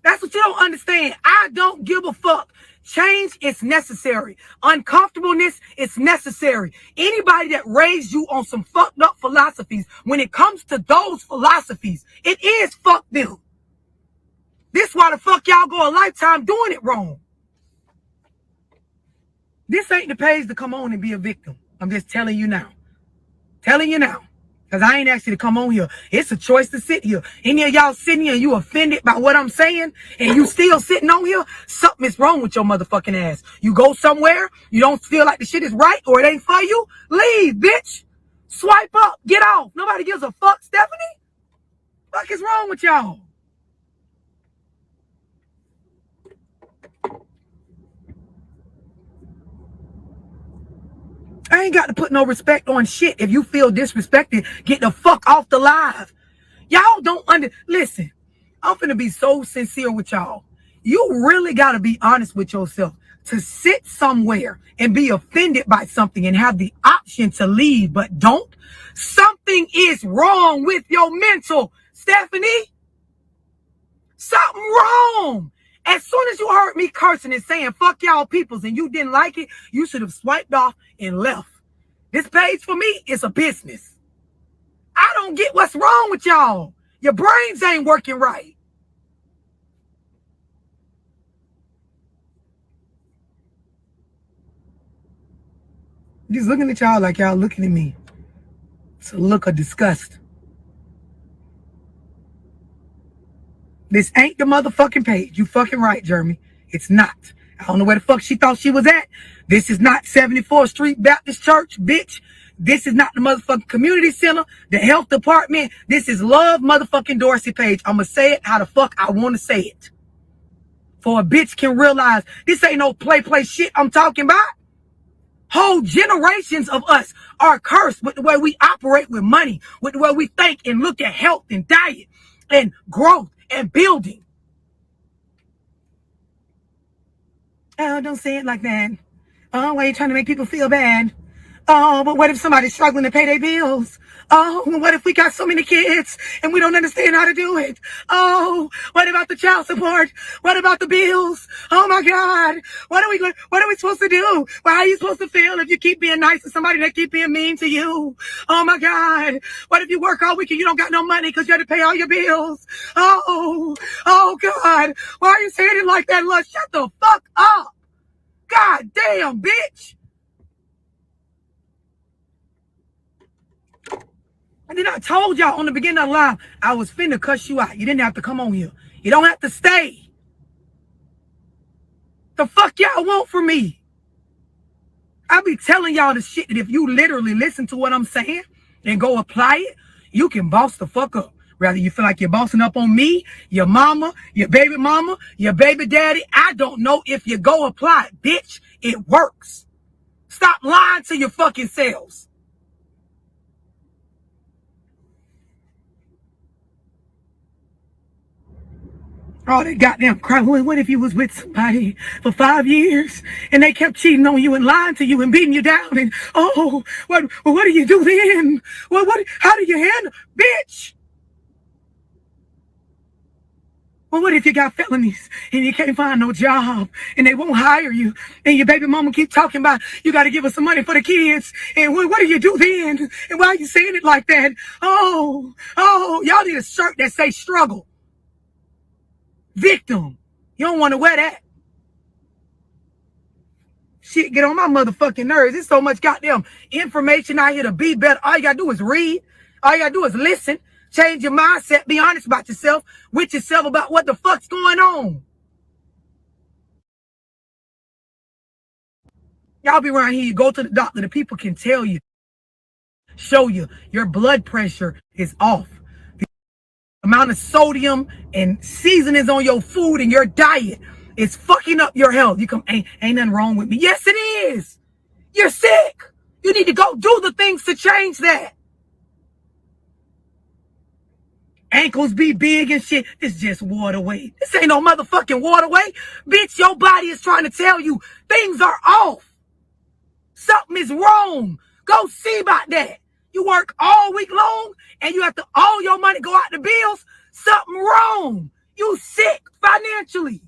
That's what you don't understand. I don't give a fuck. Change is necessary. Uncomfortableness is necessary. Anybody that raised you on some fucked up philosophies, when it comes to those philosophies, it is fuck them. This why the fuck y'all go a lifetime doing it wrong. This ain't the page to come on and be a victim. I'm just telling you now. Telling you now. Because I ain't asked you to come on here. It's a choice to sit here. Any of y'all sitting here and you offended by what I'm saying and you still sitting on here, something is wrong with your motherfucking ass. You go somewhere, you don't feel like the shit is right or it ain't for you, leave, bitch. Swipe up, get off. Nobody gives a fuck, Stephanie. What is wrong with y'all? I ain't got to put no respect on shit. If you feel disrespected, get the fuck off the live. Y'all don't listen. I'm finna be so sincere with y'all. You really gotta be honest with yourself. To sit somewhere and be offended by something and have the option to leave, but don't. Something is wrong with your mental, Stephanie. Something wrong. As soon as you heard me cursing and saying fuck y'all peoples and you didn't like it, you should have swiped off and left. This page for me is a business. I don't get what's wrong with y'all. Your brains ain't working right. Just looking at y'all like y'all looking at me. It's a look of disgust. This ain't the motherfucking page. You fucking right, Jeremy. It's not. I don't know where the fuck she thought she was at. This is not 74th Street Baptist Church, bitch. This is not the motherfucking community center, the health department. This is Love motherfucking Dorsey page. I'm going to say it how the fuck I want to say it. For a bitch can realize this ain't no play shit I'm talking about. Whole generations of us are cursed with the way we operate with money, with the way we think and look at health and diet and growth and building. Oh, don't say it like that. Oh, why are you trying to make people feel bad? Oh, but what if somebody's struggling to pay their bills? Oh, what if we got so many kids and we don't understand how to do it? Oh, what about the child support? What about the bills? Oh my God. What are we supposed to do? Well, how are you supposed to feel if you keep being nice to somebody that keep being mean to you? Oh my God. What if you work all week and you don't got no money because you had to pay all your bills? Oh God. Why are you saying it like that, love? Shut the fuck up. God damn, bitch. And then I told y'all on the beginning of the live, I was finna cuss you out. You didn't have to come on here. You don't have to stay. The fuck y'all want from me? I be telling y'all the shit that if you literally listen to what I'm saying and go apply it, you can boss the fuck up. Rather you feel like you're bossing up on me, your mama, your baby daddy. I don't know if you go apply it, bitch. It works. Stop lying to your fucking selves. Oh, that goddamn crap. What if you was with somebody for 5 years and they kept cheating on you and lying to you and beating you down? And what do you do then? How do you handle, bitch? Well, what if you got felonies and you can't find no job and they won't hire you and your baby mama keep talking about you got to give us some money for the kids? And what do you do then? And why are you saying it like that? Oh, y'all need a shirt that say struggle. Victim. You don't want to wear that. Shit get on my motherfucking nerves. There's so much goddamn information out here to be better. All you gotta do is read. All you gotta do is listen. Change your mindset. Be honest about yourself. With yourself about what the fuck's going on. Y'all be around here. You go to the doctor. The people can tell you. Show you. Your blood pressure is off. Amount of sodium and seasonings on your food and your diet is fucking up your health. You come, ain't nothing wrong with me. Yes, it is. You're sick. You need to go do the things to change that. Ankles be big and shit. It's just water weight. This ain't no motherfucking water weight. Bitch, your body is trying to tell you things are off. Something is wrong. Go see about that. You work all week long and you have to all your money go out the bills. Something wrong. You sick financially.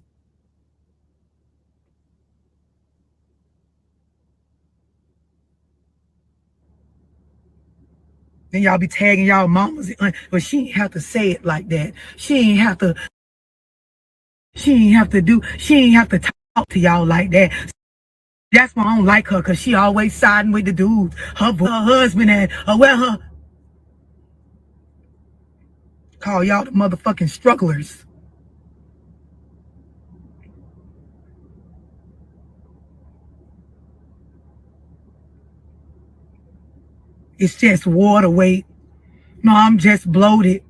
Then y'all be tagging y'all mamas. But she ain't have to say it like that. She ain't have to talk to y'all like that. That's why I don't like her, because she always siding with the dudes. Her husband and well, her. Call y'all the motherfucking strugglers. It's just water weight. No, I'm just bloated.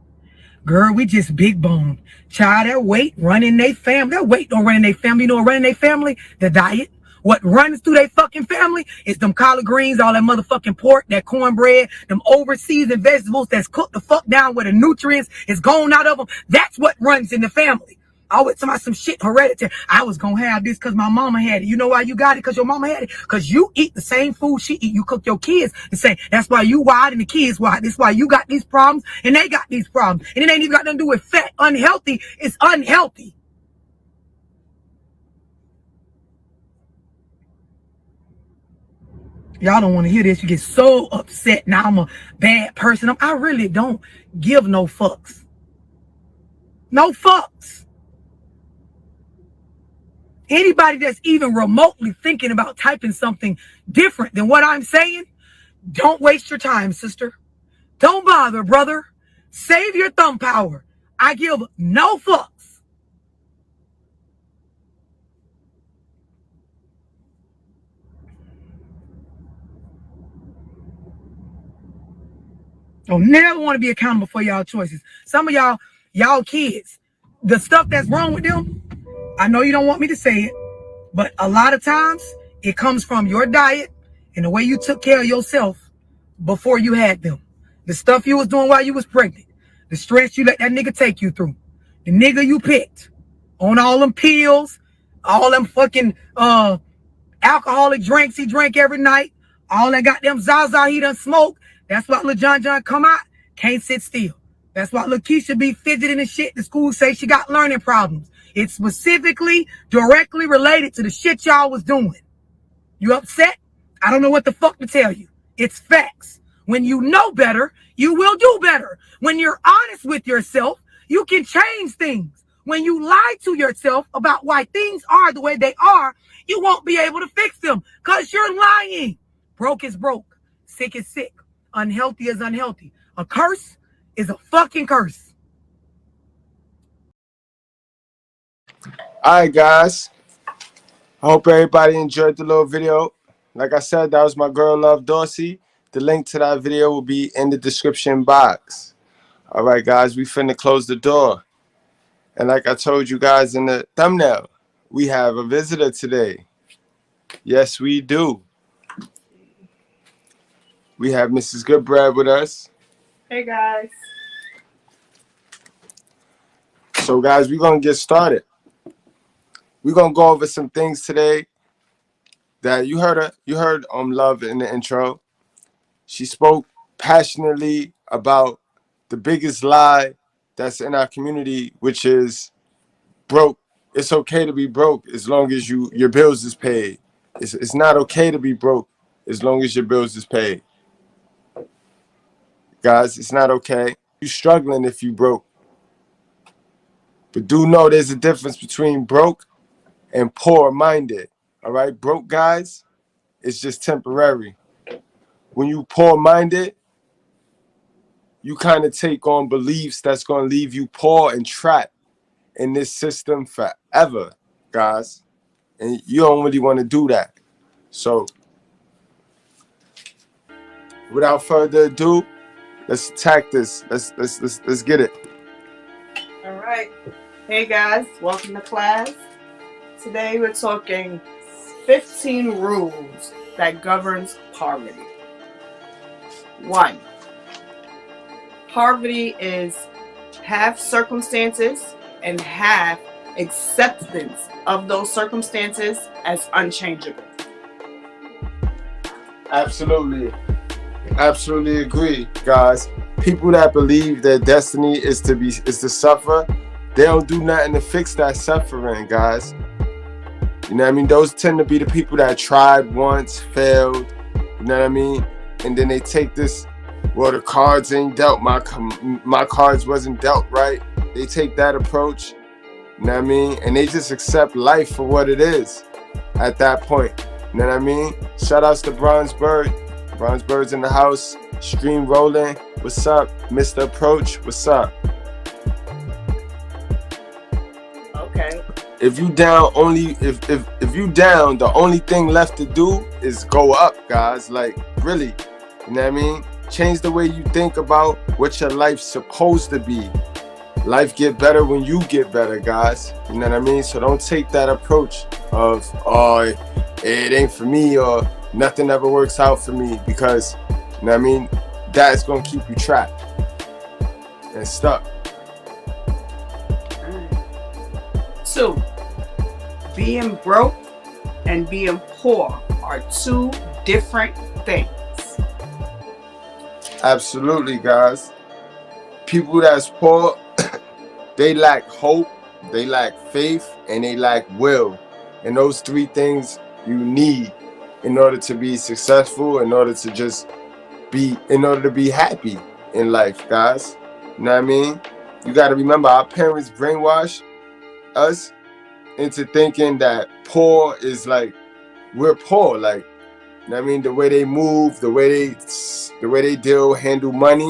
Girl, we just big boned. Child, that weight running they family. That weight don't run in their family. You know what running their family? The diet. What runs through their fucking family is them collard greens, all that motherfucking pork, that cornbread, them overseasoned vegetables that's cooked the fuck down where the nutrients is gone out of them. That's what runs in the family. I always talk about some shit hereditary. I was gonna have this because my mama had it. You know why you got it? Because your mama had it. Because you eat the same food she eat. You cook your kids the same. That's why you wide and the kids wide. That's why you got these problems and they got these problems. And it ain't even got nothing to do with fat. Unhealthy. It's unhealthy. Y'all don't want to hear this. You get so upset. Now I'm a bad person. I really don't give no fucks. No fucks. Anybody that's even remotely thinking about typing something different than what I'm saying, don't waste your time, sister. Don't bother, brother. Save your thumb power. I give no fucks. Don't never want to be accountable for y'all choices. Some of y'all kids, the stuff that's wrong with them, I know you don't want me to say it, but a lot of times it comes from your diet and the way you took care of yourself before you had them. The stuff you was doing while you was pregnant. The stress you let that nigga take you through. The nigga you picked on all them pills, all them fucking alcoholic drinks he drank every night, all that goddamn Zaza he done smoked. That's why Lil John come out, can't sit still. That's why Lakeisha be fidgeting and shit. The school say she got learning problems. It's specifically, directly related to the shit y'all was doing. You upset? I don't know what the fuck to tell you. It's facts. When you know better, you will do better. When you're honest with yourself, you can change things. When you lie to yourself about why things are the way they are, you won't be able to fix them because you're lying. Broke is broke. Sick is sick. Unhealthy is unhealthy. A curse is a fucking curse. All right, guys. I hope everybody enjoyed the little video. Like I said, that was my girl, Love Dorsey. The link to that video will be in the description box. All right, guys, we finna close the door. And like I told you guys in the thumbnail, we have a visitor today. Yes, we do. We have Mrs. Goodbread with us. Hey guys. So, guys, we're gonna get started. We're gonna go over some things today that you heard Love in the intro. She spoke passionately about the biggest lie that's in our community, which is broke. It's okay to be broke as long as your bills is paid. It's not okay to be broke as long as your bills is paid. Guys, it's not okay. You struggling if you broke. But do know there's a difference between broke and poor-minded. All right? Broke guys, it's just temporary. When you poor-minded, you kind of take on beliefs that's going to leave you poor and trapped in this system forever, guys. And you don't really want to do that. So, without further ado, let's attack this. Let's get it. All right. Hey guys, welcome to class. Today we're talking 15 rules that governs poverty. 1. Poverty is half circumstances and half acceptance of those circumstances as unchangeable. Absolutely agree, guys. People that believe their destiny is to suffer, they don't do nothing to fix that suffering, guys. You know what I mean? Those tend to be the people that tried once, failed, you know what I mean? And then they take this, well, the cards ain't dealt, my cards wasn't dealt right. They take that approach, you know what I mean? And they just accept life for what it is at that point. You know what I mean? Shout outs to Bronze Bird. Bronze Bird's in the house. Stream rolling. What's up? Mr. Approach. What's up? Okay. If you down, if you down, the only thing left to do is go up, guys. Like, really. You know what I mean? Change the way you think about what your life's supposed to be. Life get better when you get better, guys. You know what I mean? So don't take that approach of, oh, it ain't for me, or nothing ever works out for me, because, you know what I mean? That's gonna keep you trapped and stuck. Alright. 2, being broke and being poor are 2 different things. Absolutely, guys. People that's poor, they lack hope, they lack faith, and they lack will. And those 3 things you need in order to be successful, in order to be happy in life, guys. You know what I mean? You got to remember, our parents brainwash us into thinking that poor is like, we're poor. Like, you know what I mean? The way they move, the way they handle money.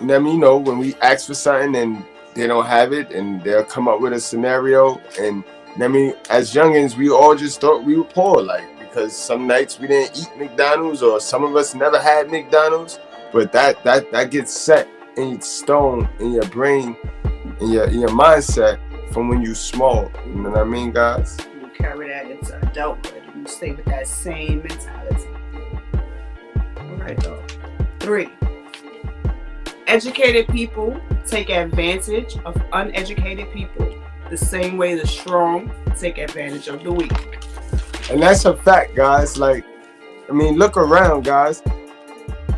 You know what I mean? You know, when we ask for something and they don't have it, and they'll come up with a scenario. And you know what I mean, as youngins, we all just thought we were poor, like, because some nights we didn't eat McDonald's, or some of us never had McDonald's. But that gets set in stone in your brain, in your mindset from when you small. You know what I mean, guys? You carry that into adulthood and you stay with that same mentality. All right, though. 3, educated people take advantage of uneducated people the same way the strong take advantage of the weak. And that's a fact, guys. Like, I mean, look around, guys.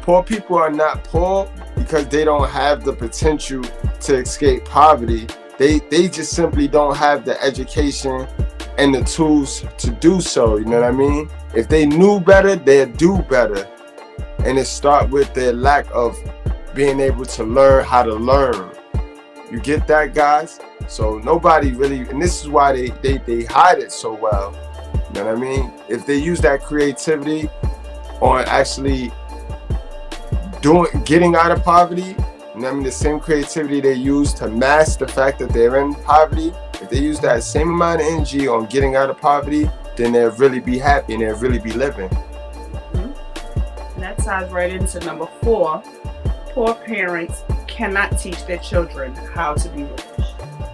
Poor people are not poor because they don't have the potential to escape poverty. They just simply don't have the education and the tools to do so. You know what I mean? If they knew better, they'd do better. And it starts with their lack of being able to learn how to learn. You get that, guys? So nobody really, and this is why they hide it so well. You know what I mean? If they use that creativity on actually getting out of poverty, you know what I mean, the same creativity they use to mask the fact that they're in poverty, if they use that same amount of energy on getting out of poverty, then they'll really be happy and they'll really be living. Mm-hmm. And that ties right into number 4. Poor parents cannot teach their children how to be rich.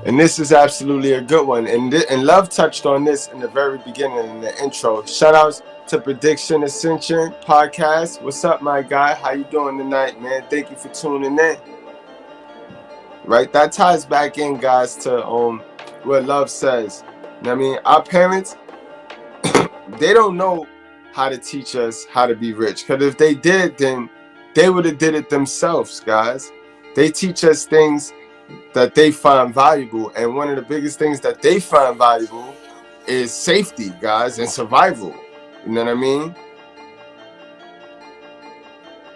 And this is absolutely a good one. And Love touched on this in the very beginning, in the intro. Shout outs to Prediction Ascension Podcast. What's up, my guy? How you doing tonight, man? Thank you for tuning in. Right? That ties back in, guys, to what Love says. You know what I mean? Our parents, they don't know how to teach us how to be rich. Because if they did, then they would have did it themselves, guys. They teach us things that they find valuable, and one of the biggest things that they find valuable is safety, guys, and survival. You know what I mean?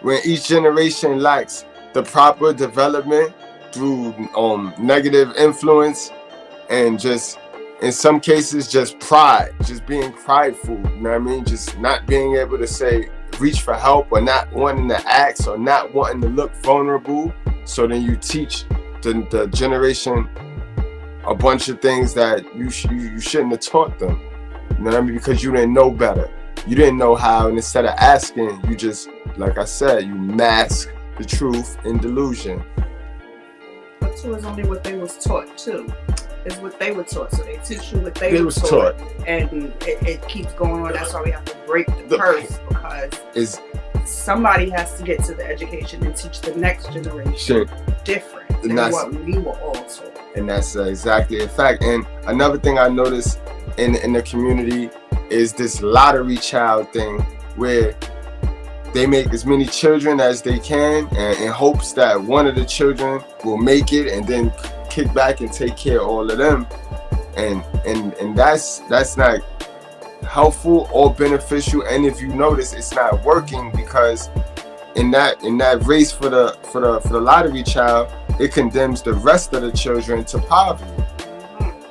When each generation lacks the proper development through negative influence, and just in some cases just pride, just being prideful, you know what I mean? Just not being able to say, reach for help, or not wanting to ask, or not wanting to look vulnerable. So then you teach the generation a bunch of things that you shouldn't have taught them. You know what I mean? Because you didn't know better. You didn't know how, and instead of asking, you just, like I said, you mask the truth in delusion. But 2 is only what they was taught too. Is what they were taught. So they teach you what they was taught. And it keeps going on. That's why we have to break the curse, because somebody has to get to the education and teach the next generation different than what we were all taught. And that's exactly a fact. And another thing I noticed in the community is this lottery child thing, where they make as many children as they can, and in hopes that one of the children will make it, and then kick back and take care of all of them. And that's not helpful or beneficial. And if you notice, it's not working, because in that race for the lottery child, it condemns the rest of the children to poverty.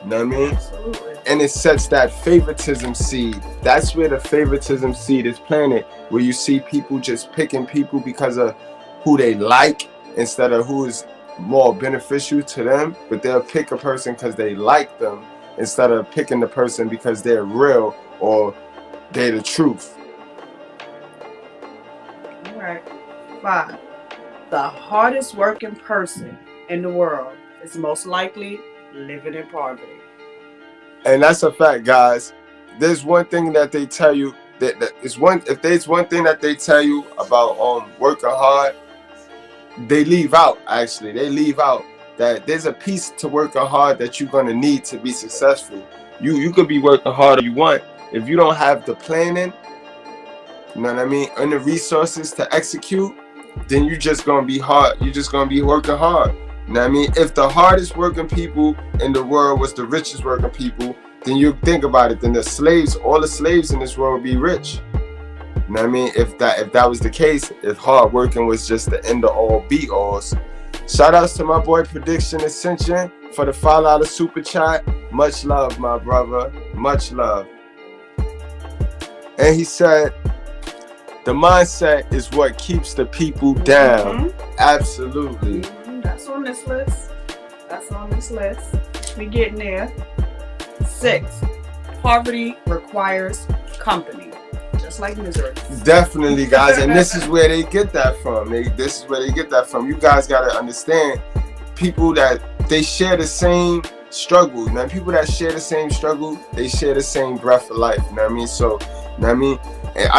You know what I mean? Absolutely. and it sets that favoritism seed. That's where the favoritism seed is planted, where you see people just picking people because of who they like instead of who is more beneficial to them. But they'll pick a person because they like them instead of picking the person because they're real or they're the truth. All right. 5. The hardest working person in the world is most likely living in poverty. And that's a fact, guys. There's one thing that they tell you that is one. If there's one thing that they tell you about working hard, they leave out. Actually, they leave out that there's a piece to working hard that you're gonna need to be successful. You could be working hard all you want if you don't have the planning. You know what I mean? And the resources to execute, then you're just gonna be hard. You're just gonna be working hard. You know what I mean? If the hardest working people in the world was the richest working people, then you think about it. Then the slaves, all the slaves in this world would be rich. You know what I mean? If that was the case, if hard working was just the end of all be alls. Shout outs to my boy Prediction Ascension for the $5 super chat. Much love, my brother. Much love. And he said, the mindset is what keeps the people down. Absolutely. That's on this list. That's on this list. We getting there. 6. Poverty requires company. Just like misery. Definitely, guys. And this is where they get that from. This is where they get that from. You guys got to understand, people that they share the same struggle. You know, people that share the same struggle, they share the same breath of life. You know what I mean? So, you know what I mean? And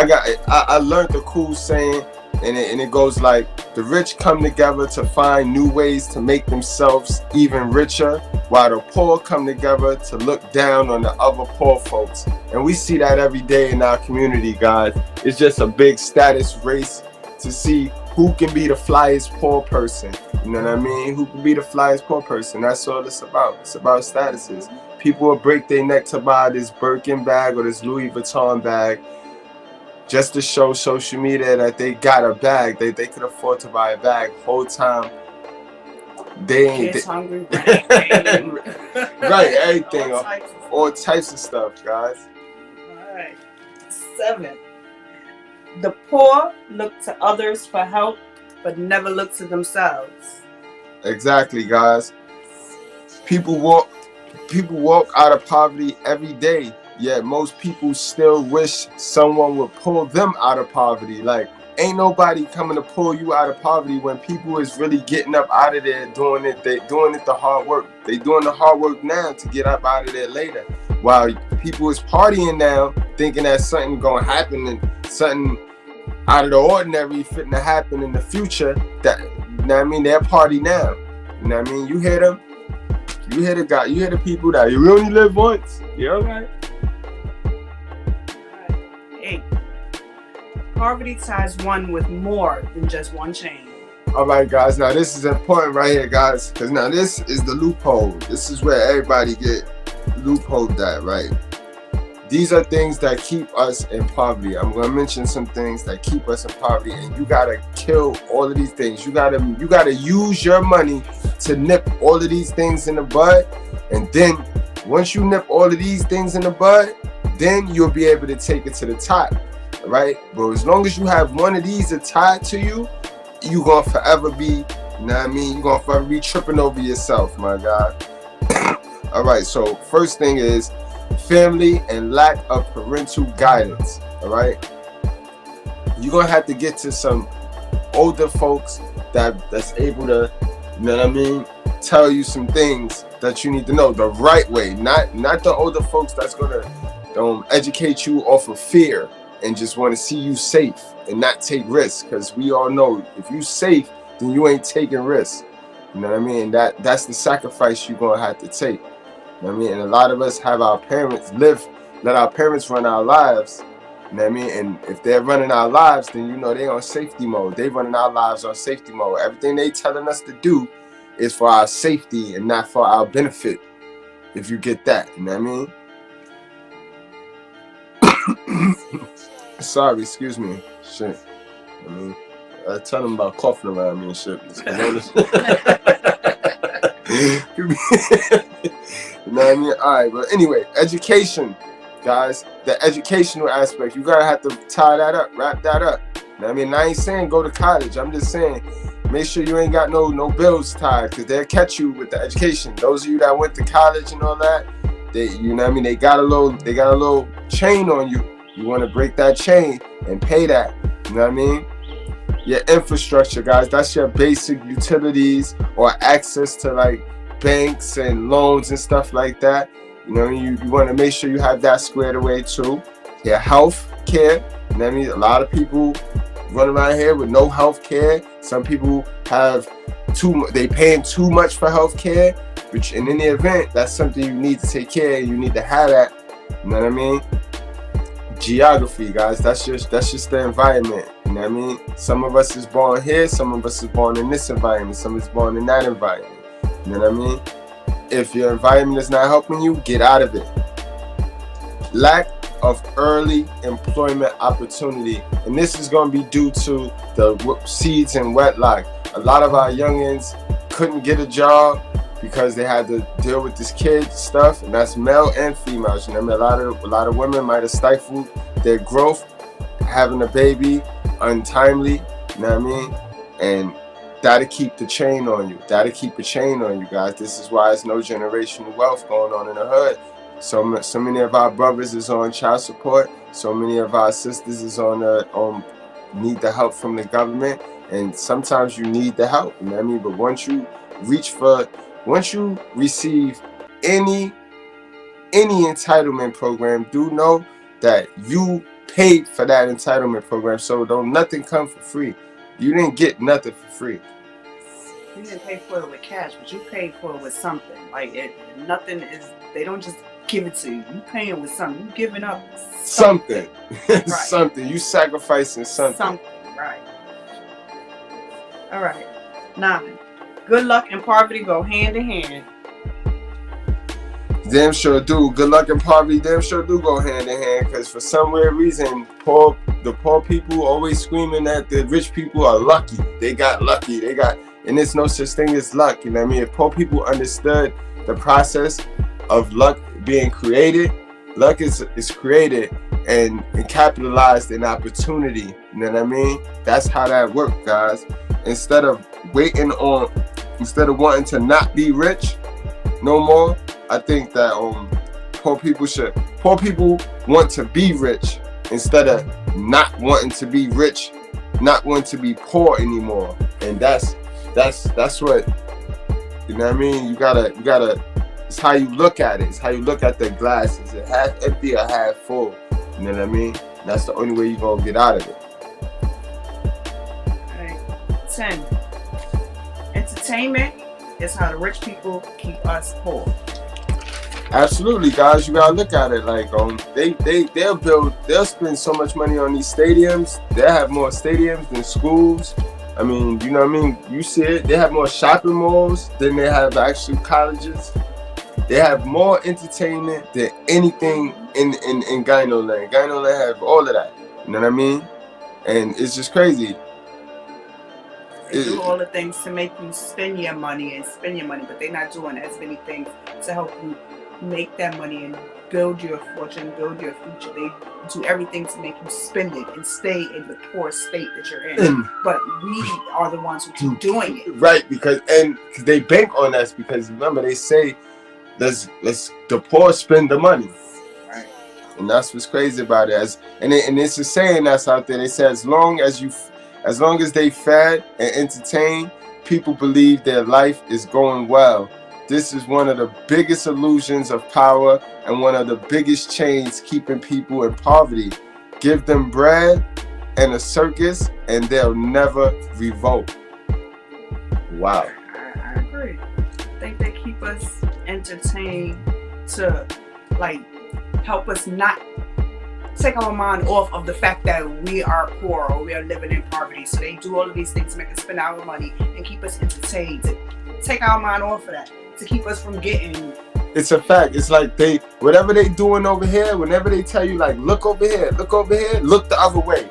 I learned the cool saying, and it goes like, the rich come together to find new ways to make themselves even richer, while the poor come together to look down on the other poor folks. And we see that every day in our community, guys. It's just a big status race to see who can be the flyest poor person. You know what I mean? Who can be the flyest poor person? That's all it's about. It's about statuses. People will break their neck to buy this Birkin bag or this Louis Vuitton bag just to show social media that they got a bag. They could afford to buy a bag. Whole time they ain't hungry. Right, everything. All types of stuff, guys. Alright. 7. The poor look to others for help, but never look to themselves. Exactly, guys. People walk out of poverty every day, yet most people still wish someone would pull them out of poverty. Like, ain't nobody coming to pull you out of poverty when people is really getting up out of there doing it. They doing it the hard work. They doing the hard work now to get up out of there later. While people is partying now, thinking that something gonna happen and something out of the ordinary fitting to happen in the future. That, you know what I mean? They're party now. You know what I mean? You hear them? You hear the guy? You hear the people that you only live once? Yeah, all right. 8. Poverty ties one with more than just one chain. All right, guys. Now this is important right here, guys, because now this is the loophole. This is where everybody get loopholed at, right? These are things that keep us in poverty. I'm gonna mention some things that keep us in poverty, and you gotta kill all of these things. You gotta use your money to nip all of these things in the bud, and then once you nip all of these things in the bud, then you'll be able to take it to the top, right? But as long as you have one of these tied to you, you gonna forever be, you know what I mean? You gonna forever be tripping over yourself, my guy. All right, so first thing is family and lack of parental guidance. All right, you're gonna have to get to some older folks that's able to, you know what I mean, tell you some things that you need to know the right way. Not the older folks that's gonna educate you off of fear and just want to see you safe and not take risks. Because we all know if you safe, then you ain't taking risks. You know what I mean? That's the sacrifice you're gonna have to take. You know what I mean? And a lot of us have our parents let our parents run our lives. You know what I mean? And if they're running our lives, then you know they on safety mode. They running our lives on safety mode. Everything they telling us to do is for our safety and not for our benefit. If you get that, you know what I mean? Sorry, excuse me. Shit. I mean, I tell them about coughing around me and shit. You know what I mean? All right, but anyway, education, guys. The educational aspect, you gotta have to tie that up, wrap that up. You know what I mean? I ain't saying go to college. I'm just saying make sure you ain't got no bills tied, because they'll catch you with the education. Those of you that went to college and all that, they, you know what I mean, they got a little chain on you. You want to break that chain and pay that. You know what I mean? Your infrastructure, guys, that's your basic utilities or access to like banks and loans and stuff like that. You know what I mean? You want to make sure you have that squared away too. Your health care. You know what I mean? A lot of people run around here with no health care. Some people have they paying too much for health care, which in any event, that's something you need to take care of. You need to have that. You know what I mean? Geography, guys, that's just the environment. You know what I mean? Some of us is born here, some of us is born in this environment, some is born in that environment. You know what I mean? If your environment is not helping you, get out of it. Lack of early employment opportunity, and this is going to be due to the seeds and wedlock. A lot of our youngins couldn't get a job because they had to deal with this kid stuff, and that's male and females. You know what I mean? A lot of women might have stifled their growth having a baby untimely. You know what I mean? And that'll keep the chain on you. That'll keep a chain on you, guys. This is why there's no generational wealth going on in the hood. So many of our brothers is on child support. So many of our sisters is on need the help from the government. And sometimes you need the help. You know what I mean? But once you receive any entitlement program, do know that you paid for that entitlement program. So don't nothing come for free. You didn't get nothing for free. You didn't pay for it with cash, but you paid for it with something. Like nothing is. They don't just give it to you. You paying with something. You giving up something. Right. Something. You sacrificing something. Something. Right. All right. 9. Good luck and poverty go hand in hand. Damn sure do. Good luck and poverty damn sure do go hand in hand, because for some weird reason, the poor people always screaming that the rich people are lucky. They got lucky. And there's no such thing as luck. You know what I mean? If poor people understood the process of luck being created, luck is created and capitalized in opportunity. You know what I mean? That's how that works, guys. Instead of wanting to not be rich no more, I think that poor people want to be rich instead of not wanting to be rich, not wanting to be poor anymore. And that's what, you know what I mean? You gotta it's how you look at it. It's how you look at the glass. Is it half empty or half full? You know what I mean? That's the only way you're gonna get out of it. All right. 10. Entertainment is how the rich people keep us poor. Absolutely, guys. You gotta look at it like they'll spend so much money on these stadiums. They'll have more stadiums than schools. I mean, you know what I mean? You see it. They have more shopping malls than they have actual colleges. They have more entertainment than anything in Gyno Land. Gyno Land have all of that. You know what I mean? And it's just crazy. They do all the things to make you spend your money, but they're not doing as many things to help you make that money and build your fortune, build your future. They do everything to make you spend it and stay in the poor state that you're in. But we are the ones who keep doing it. Right, because they bank on us, because remember they say let's the poor spend the money. Right. And that's what's crazy about it. And it's a saying that's out there. They say as long as they fed and entertain, people believe their life is going well. This is one of the biggest illusions of power and one of the biggest chains keeping people in poverty. Give them bread and a circus and they'll never revolt. Wow. I agree. I think they keep us entertained to help us not take our mind off of the fact that we are poor or we are living in poverty. So they do all of these things to make us spend our money and keep us entertained, to take our mind off of that, to keep us from getting. It's a fact. It's like whatever they doing over here, whenever they tell you look over here, look the other way.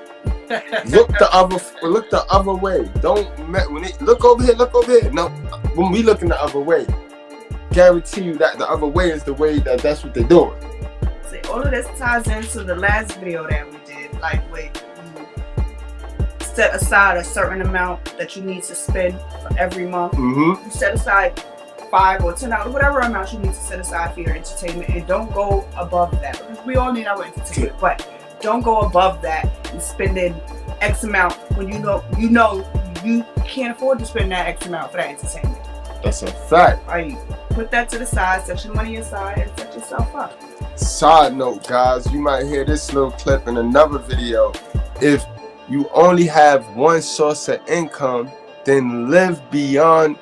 look the other way. When they look over here. No, when we looking the other way. guarantee you that the other way is the way that's what they're doing. See, all of this ties into the last video that we did. Like, wait, you set aside a certain amount that you need to spend for every month. Mm-hmm. You set aside $5 or $10, whatever amount you need to set aside for your entertainment, and don't go above that, because we all need our entertainment. But don't go above that and spending X amount when you know you can't afford to spend that X amount for that entertainment. That's a fact. Right. Put that to the side, set your money aside, and set yourself up. Side note, guys, you might hear this little clip in another video. If you only have one source of income, then live below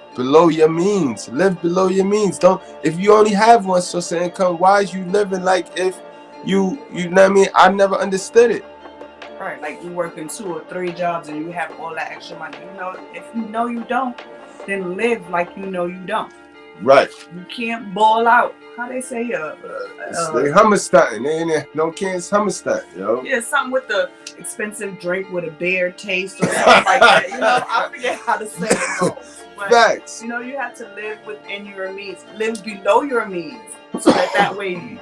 your means. Live below your means. If you only have one source of income, why is you living like if you know what I mean? I never understood it. Right, like you working 2 or 3 jobs and you have all that extra money. You know, if you know you don't, then live like you know you don't. Right. You can't ball out. How they say, they hummerstein. They don't can't hummerstein, yo. Yeah, something with the expensive drink with a beer taste or something like that. You know, I forget how to say it. But, facts. you know, you have to live within your means. Live below your means, so that way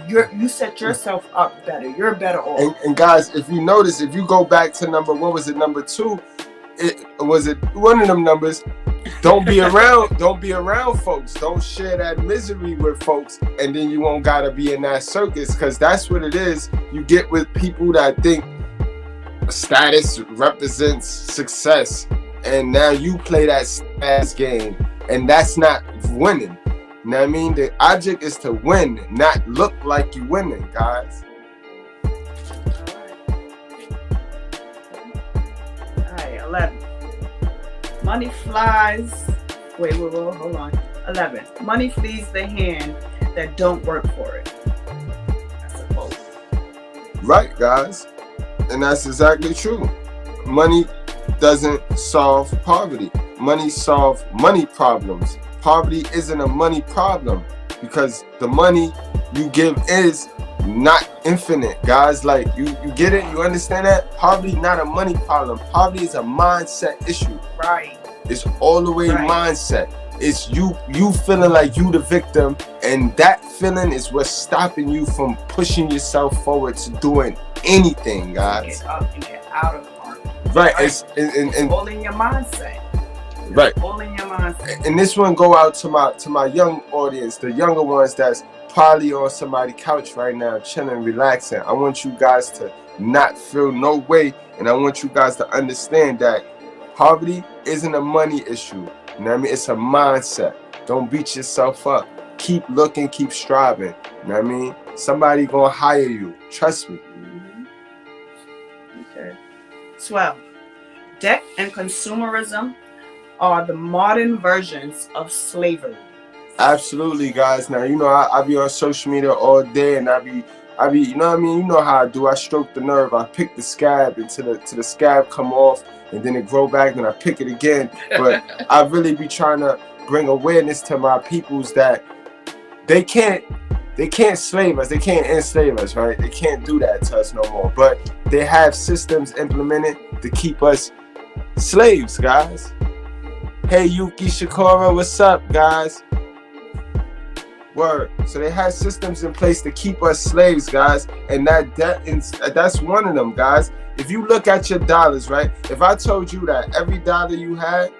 you set yourself up better. You're better off. And guys, if you notice, if you go back to number 2, it was one of them numbers. Don't be around folks. Don't share that misery with folks, and then you won't gotta be in that circus, because that's what it is. You get with people that think status represents success, and now you play that status game, and that's not winning. You know what I mean? The object is to win, not look like you winning, guys. Alright, 11. Money flies. Wait, hold on. 11. Money flees the hand that don't work for it. I suppose. Right, guys. And that's exactly true. Money doesn't solve poverty. Money solves money problems. Poverty isn't a money problem, because the money you give is not infinite, guys. Like, you get it? You understand that? Poverty not a money problem. Poverty is a mindset issue. Right. It's all the way mindset. It's you feeling like you the victim, and that feeling is what's stopping you from pushing yourself forward to doing anything, guys. Get up and get out of poverty. Right. It's and all in your mindset. Right. All in your mindset. And this one go out to my young audience, the younger ones that's probably on somebody's couch right now, chilling, relaxing. I want you guys to not feel no way, and I want you guys to understand that poverty isn't a money issue. You know what I mean? It's a mindset. Don't beat yourself up. Keep looking, keep striving. You know what I mean? Somebody gonna hire you. Trust me. Okay. 12. Debt and consumerism are the modern versions of slavery. Absolutely, guys. Now, you know, I be on social media all day, and I be, you know what I mean? You know how I do. I stroke the nerve. I pick the scab until the scab come off, and then it grow back, and I pick it again. But I really be trying to bring awareness to my peoples that they can't slave us. They can't enslave us, right? They can't do that to us no more. But they have systems implemented to keep us slaves, guys. Hey, Yuki Shakura, what's up, guys? Word. So they had systems in place to keep us slaves, guys, and that's one of them, guys. If you look at your dollars, right? If I told you that every dollar you had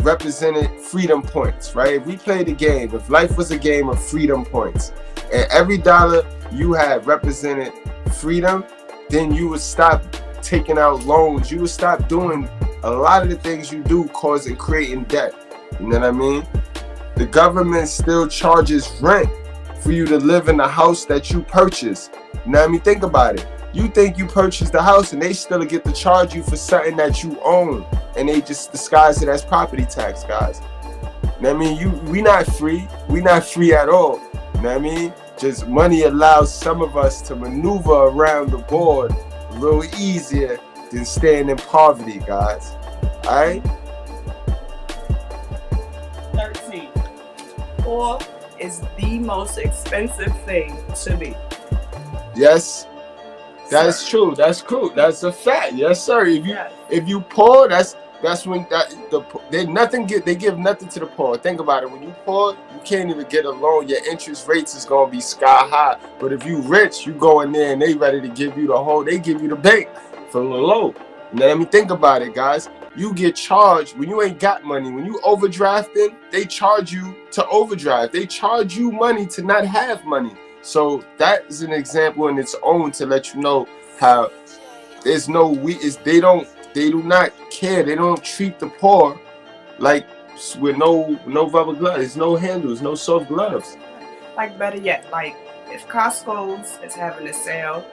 represented freedom points, right? If we played a game, if life was a game of freedom points, and every dollar you had represented freedom, then you would stop taking out loans. You would stop doing a lot of the things you do, creating debt. You know what I mean? The government still charges rent for you to live in the house that you purchased. You know what I mean? Think about it. You think you purchased the house, and they still get to charge you for something that you own, and they just disguise it as property tax, guys. You know what I mean? We not free. We not free at all. You know what I mean? Just money allows some of us to maneuver around the board a little easier than staying in poverty, guys. All right? 13. Oil is the most expensive thing to me. Yes. That's true. That's cool. That's a fact. Yes, sir. If you poor, That's when they give nothing to the poor. Think about it. When you poor, you can't even get a loan. Your interest rates is gonna be sky high. But if you rich, you go in there and they ready to give you the whole. They give you the bank for the low. You know what I mean? Think about it, guys. You get charged when you ain't got money. When you overdrafting, they charge you to overdraft. They charge you money to not have money. So that is an example in its own to let you know how there's no they do not care. They don't treat the poor like with no rubber gloves. There's no handles, no soft gloves. Like better yet, like if Costco's is having a sale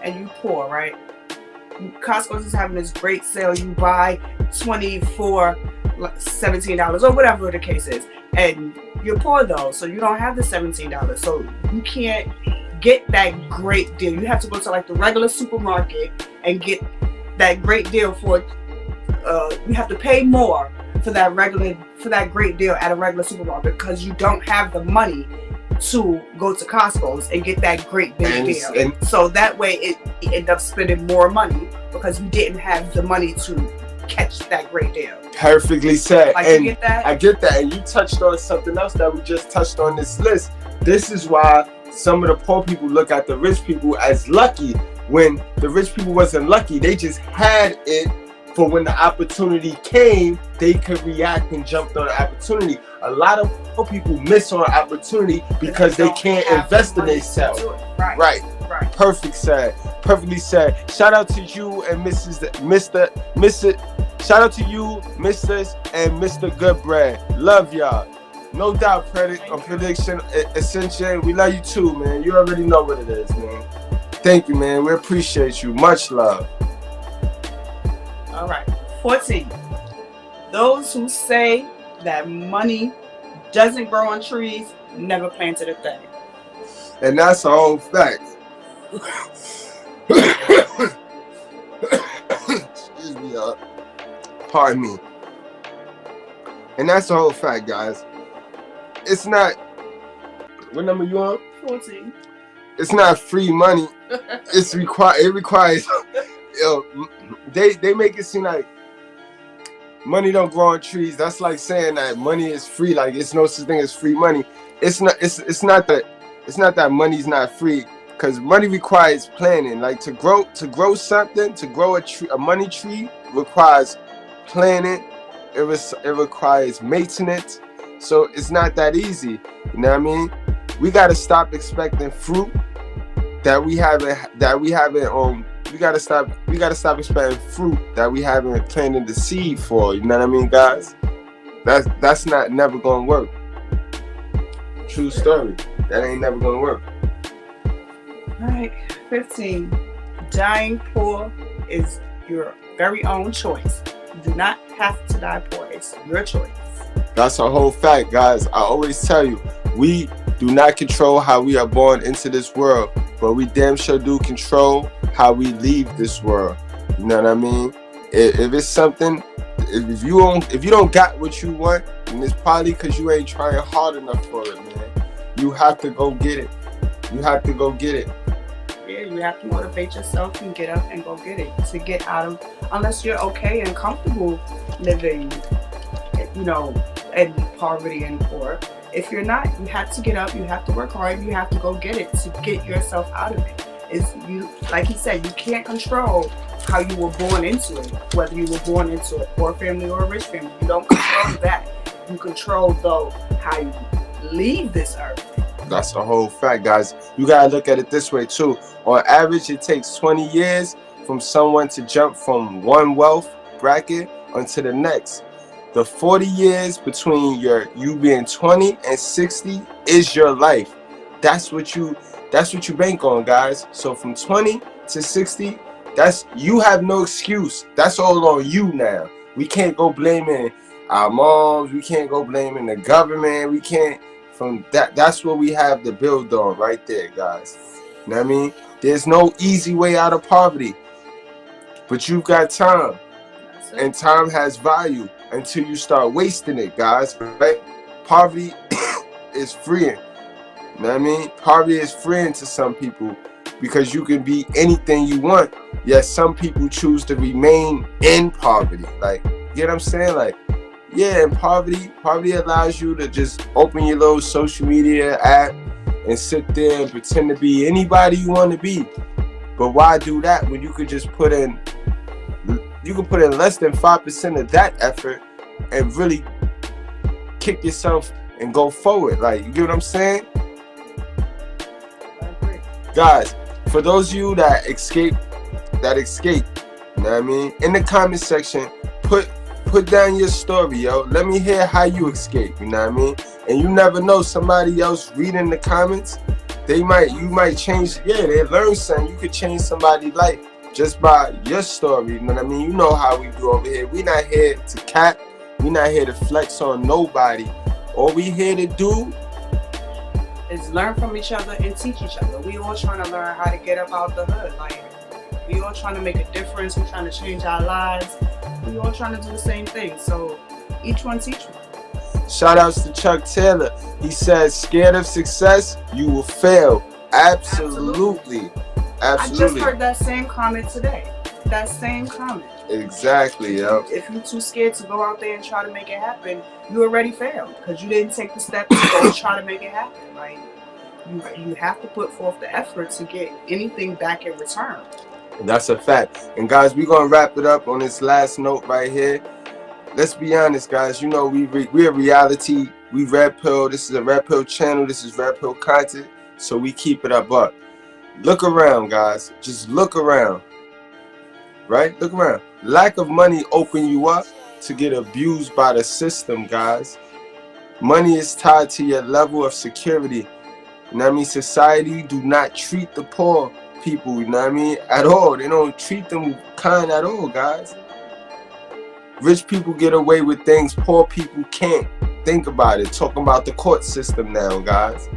and you poor, right? Costco's is having this great sale. You buy 20 for $17 or whatever the case is, and you're poor though, so you don't have the $17, so you can't get that great deal. You have to go to like the regular supermarket and get that great deal for you have to pay more for that great deal at a regular supermarket because you don't have the money to go to Costco's and get that great big deal. And so that way you end up spending more money because you didn't have the money to catch that great deal. Perfectly said. Like, and you get that? I get that. And you touched on something else that we just touched on this list. This is why some of the poor people look at the rich people as lucky when the rich people wasn't lucky. They just had it for when the opportunity came, they could react and jump on the opportunity. A lot of poor people miss on an opportunity because they can't invest in themselves. Right. Perfectly said. Shout out to you and shout out to you, Mrs. and Mr. Goodbread. Love y'all. No doubt, prediction, Ascension. We love you too, man. You already know what it is, man. Thank you, man. We appreciate you. Much love. All right. 14. Those who say that money doesn't grow on trees never planted a thing. And that's a whole fact. Excuse me, y'all. Pardon me. And that's the whole fact, guys. It's not. What number you on? 14. It's not free money. It requires. They make it seem like money don't grow on trees. That's like saying that money is free. Like it's no such thing as free money. It's not that money's not free, because money requires planning. Like to grow something, to grow a money tree requires planning. It requires maintenance. So it's not that easy. You know what I mean? We gotta stop expecting fruit that we haven't. We gotta stop expecting fruit that we haven't planted the seed for. You know what I mean, guys? That's not never gonna work. True story. That ain't never gonna work. All right. 15. Dying poor is your very own choice. You do not have to die poor. It's your choice. That's a whole fact, guys. I always tell you, we do not control how we are born into this world, but we damn sure do control how we leave this world. You know what I mean? If it's something, if you don't got what you want, then it's probably because you ain't trying hard enough for it, man. You have to go get it. Yeah, you have to motivate yourself and get up and go get it. To get out of, unless you're okay and comfortable living, in poverty and poor. If you're not, you have to get up, you have to work hard, you have to go get it to get yourself out of it. It's you, like he said, you can't control how you were born into it, whether you were born into a poor family or a rich family. You don't control that. You control, though, how you leave this earth. That's a whole fact, guys. You gotta look at it this way too. On average, it takes 20 years from someone to jump from one wealth bracket onto the next. The 40 years between you being 20 and 60 is your life. That's what you bank on, guys. So from 20 to 60, you have no excuse. That's all on you now. We can't go blaming our moms. We can't go blaming the government. We can't. From that's what we have to build on right there, guys. You know what I mean? There's no easy way out of poverty, but you've got time, and time has value until you start wasting it, guys. Right? Poverty is freeing. You know what I mean? Poverty is freeing to some people because you can be anything you want. Yet some people choose to remain in poverty. Like get what I'm saying? Like, yeah, and poverty allows you to just open your little social media app and sit there and pretend to be anybody you want to be. But why do that when you could just put in less than 5% of that effort and really kick yourself and go forward? Like, you get what I'm saying? Guys, for those of you that escape, you know what I mean? In the comment section, put down your story, yo. Let me hear how you escape, you know what I mean? And you never know, somebody else reading the comments, you might change, they learn something. You could change somebody's life just by your story, you know what I mean? You know how we do over here. We not here to cap, we not here to flex on nobody. All we here to do is learn from each other and teach each other. We all trying to learn how to get up out the hood. Like, we all trying to make a difference. We trying to change our lives. We all trying to do the same thing. So each one teach one. Shout outs to Chuck Taylor. He says, scared of success, you will fail. Absolutely. I just heard that same comment today. That same comment. Exactly, yo. If you're too scared to go out there and try to make it happen, you already failed because you didn't take the step to go try to make it happen. Like, you have to put forth the effort to get anything back in return. That's a fact. And guys, we're gonna wrap it up on this last note right here. Let's be honest, guys. You know, we're reality. We Red Pill. This is a Red Pill channel. This is Red Pill content. So we keep it up. Look around, guys. Just look around. Right? Look around. Lack of money open you up to get abused by the system, guys. Money is tied to your level of security. You know what I mean? Society do not treat the poor people, you know what I mean, at all. They don't treat them kind at all, guys. Rich people get away with things poor people can't. Think about it. Talking about the court system now, guys.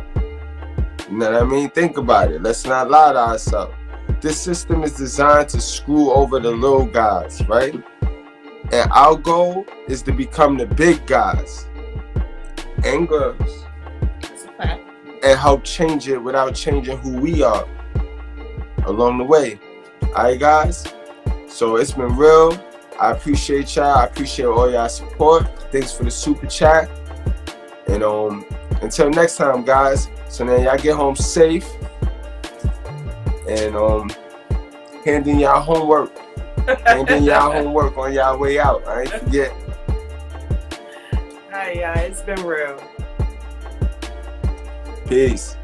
You know what I mean? Think about it. Let's not lie to ourselves. This system is designed to screw over the little guys, right? And our goal is to become the big guys and girls. That's a fact. And help change it without changing who we are along the way. Alright, guys? So it's been real. I appreciate y'all. I appreciate all y'all support. Thanks for the super chat. And until next time, guys. So now y'all get home safe. And hand in y'all homework. Hand in y'all homework on y'all way out. I ain't forget. Alright, yeah, it's been real. Peace.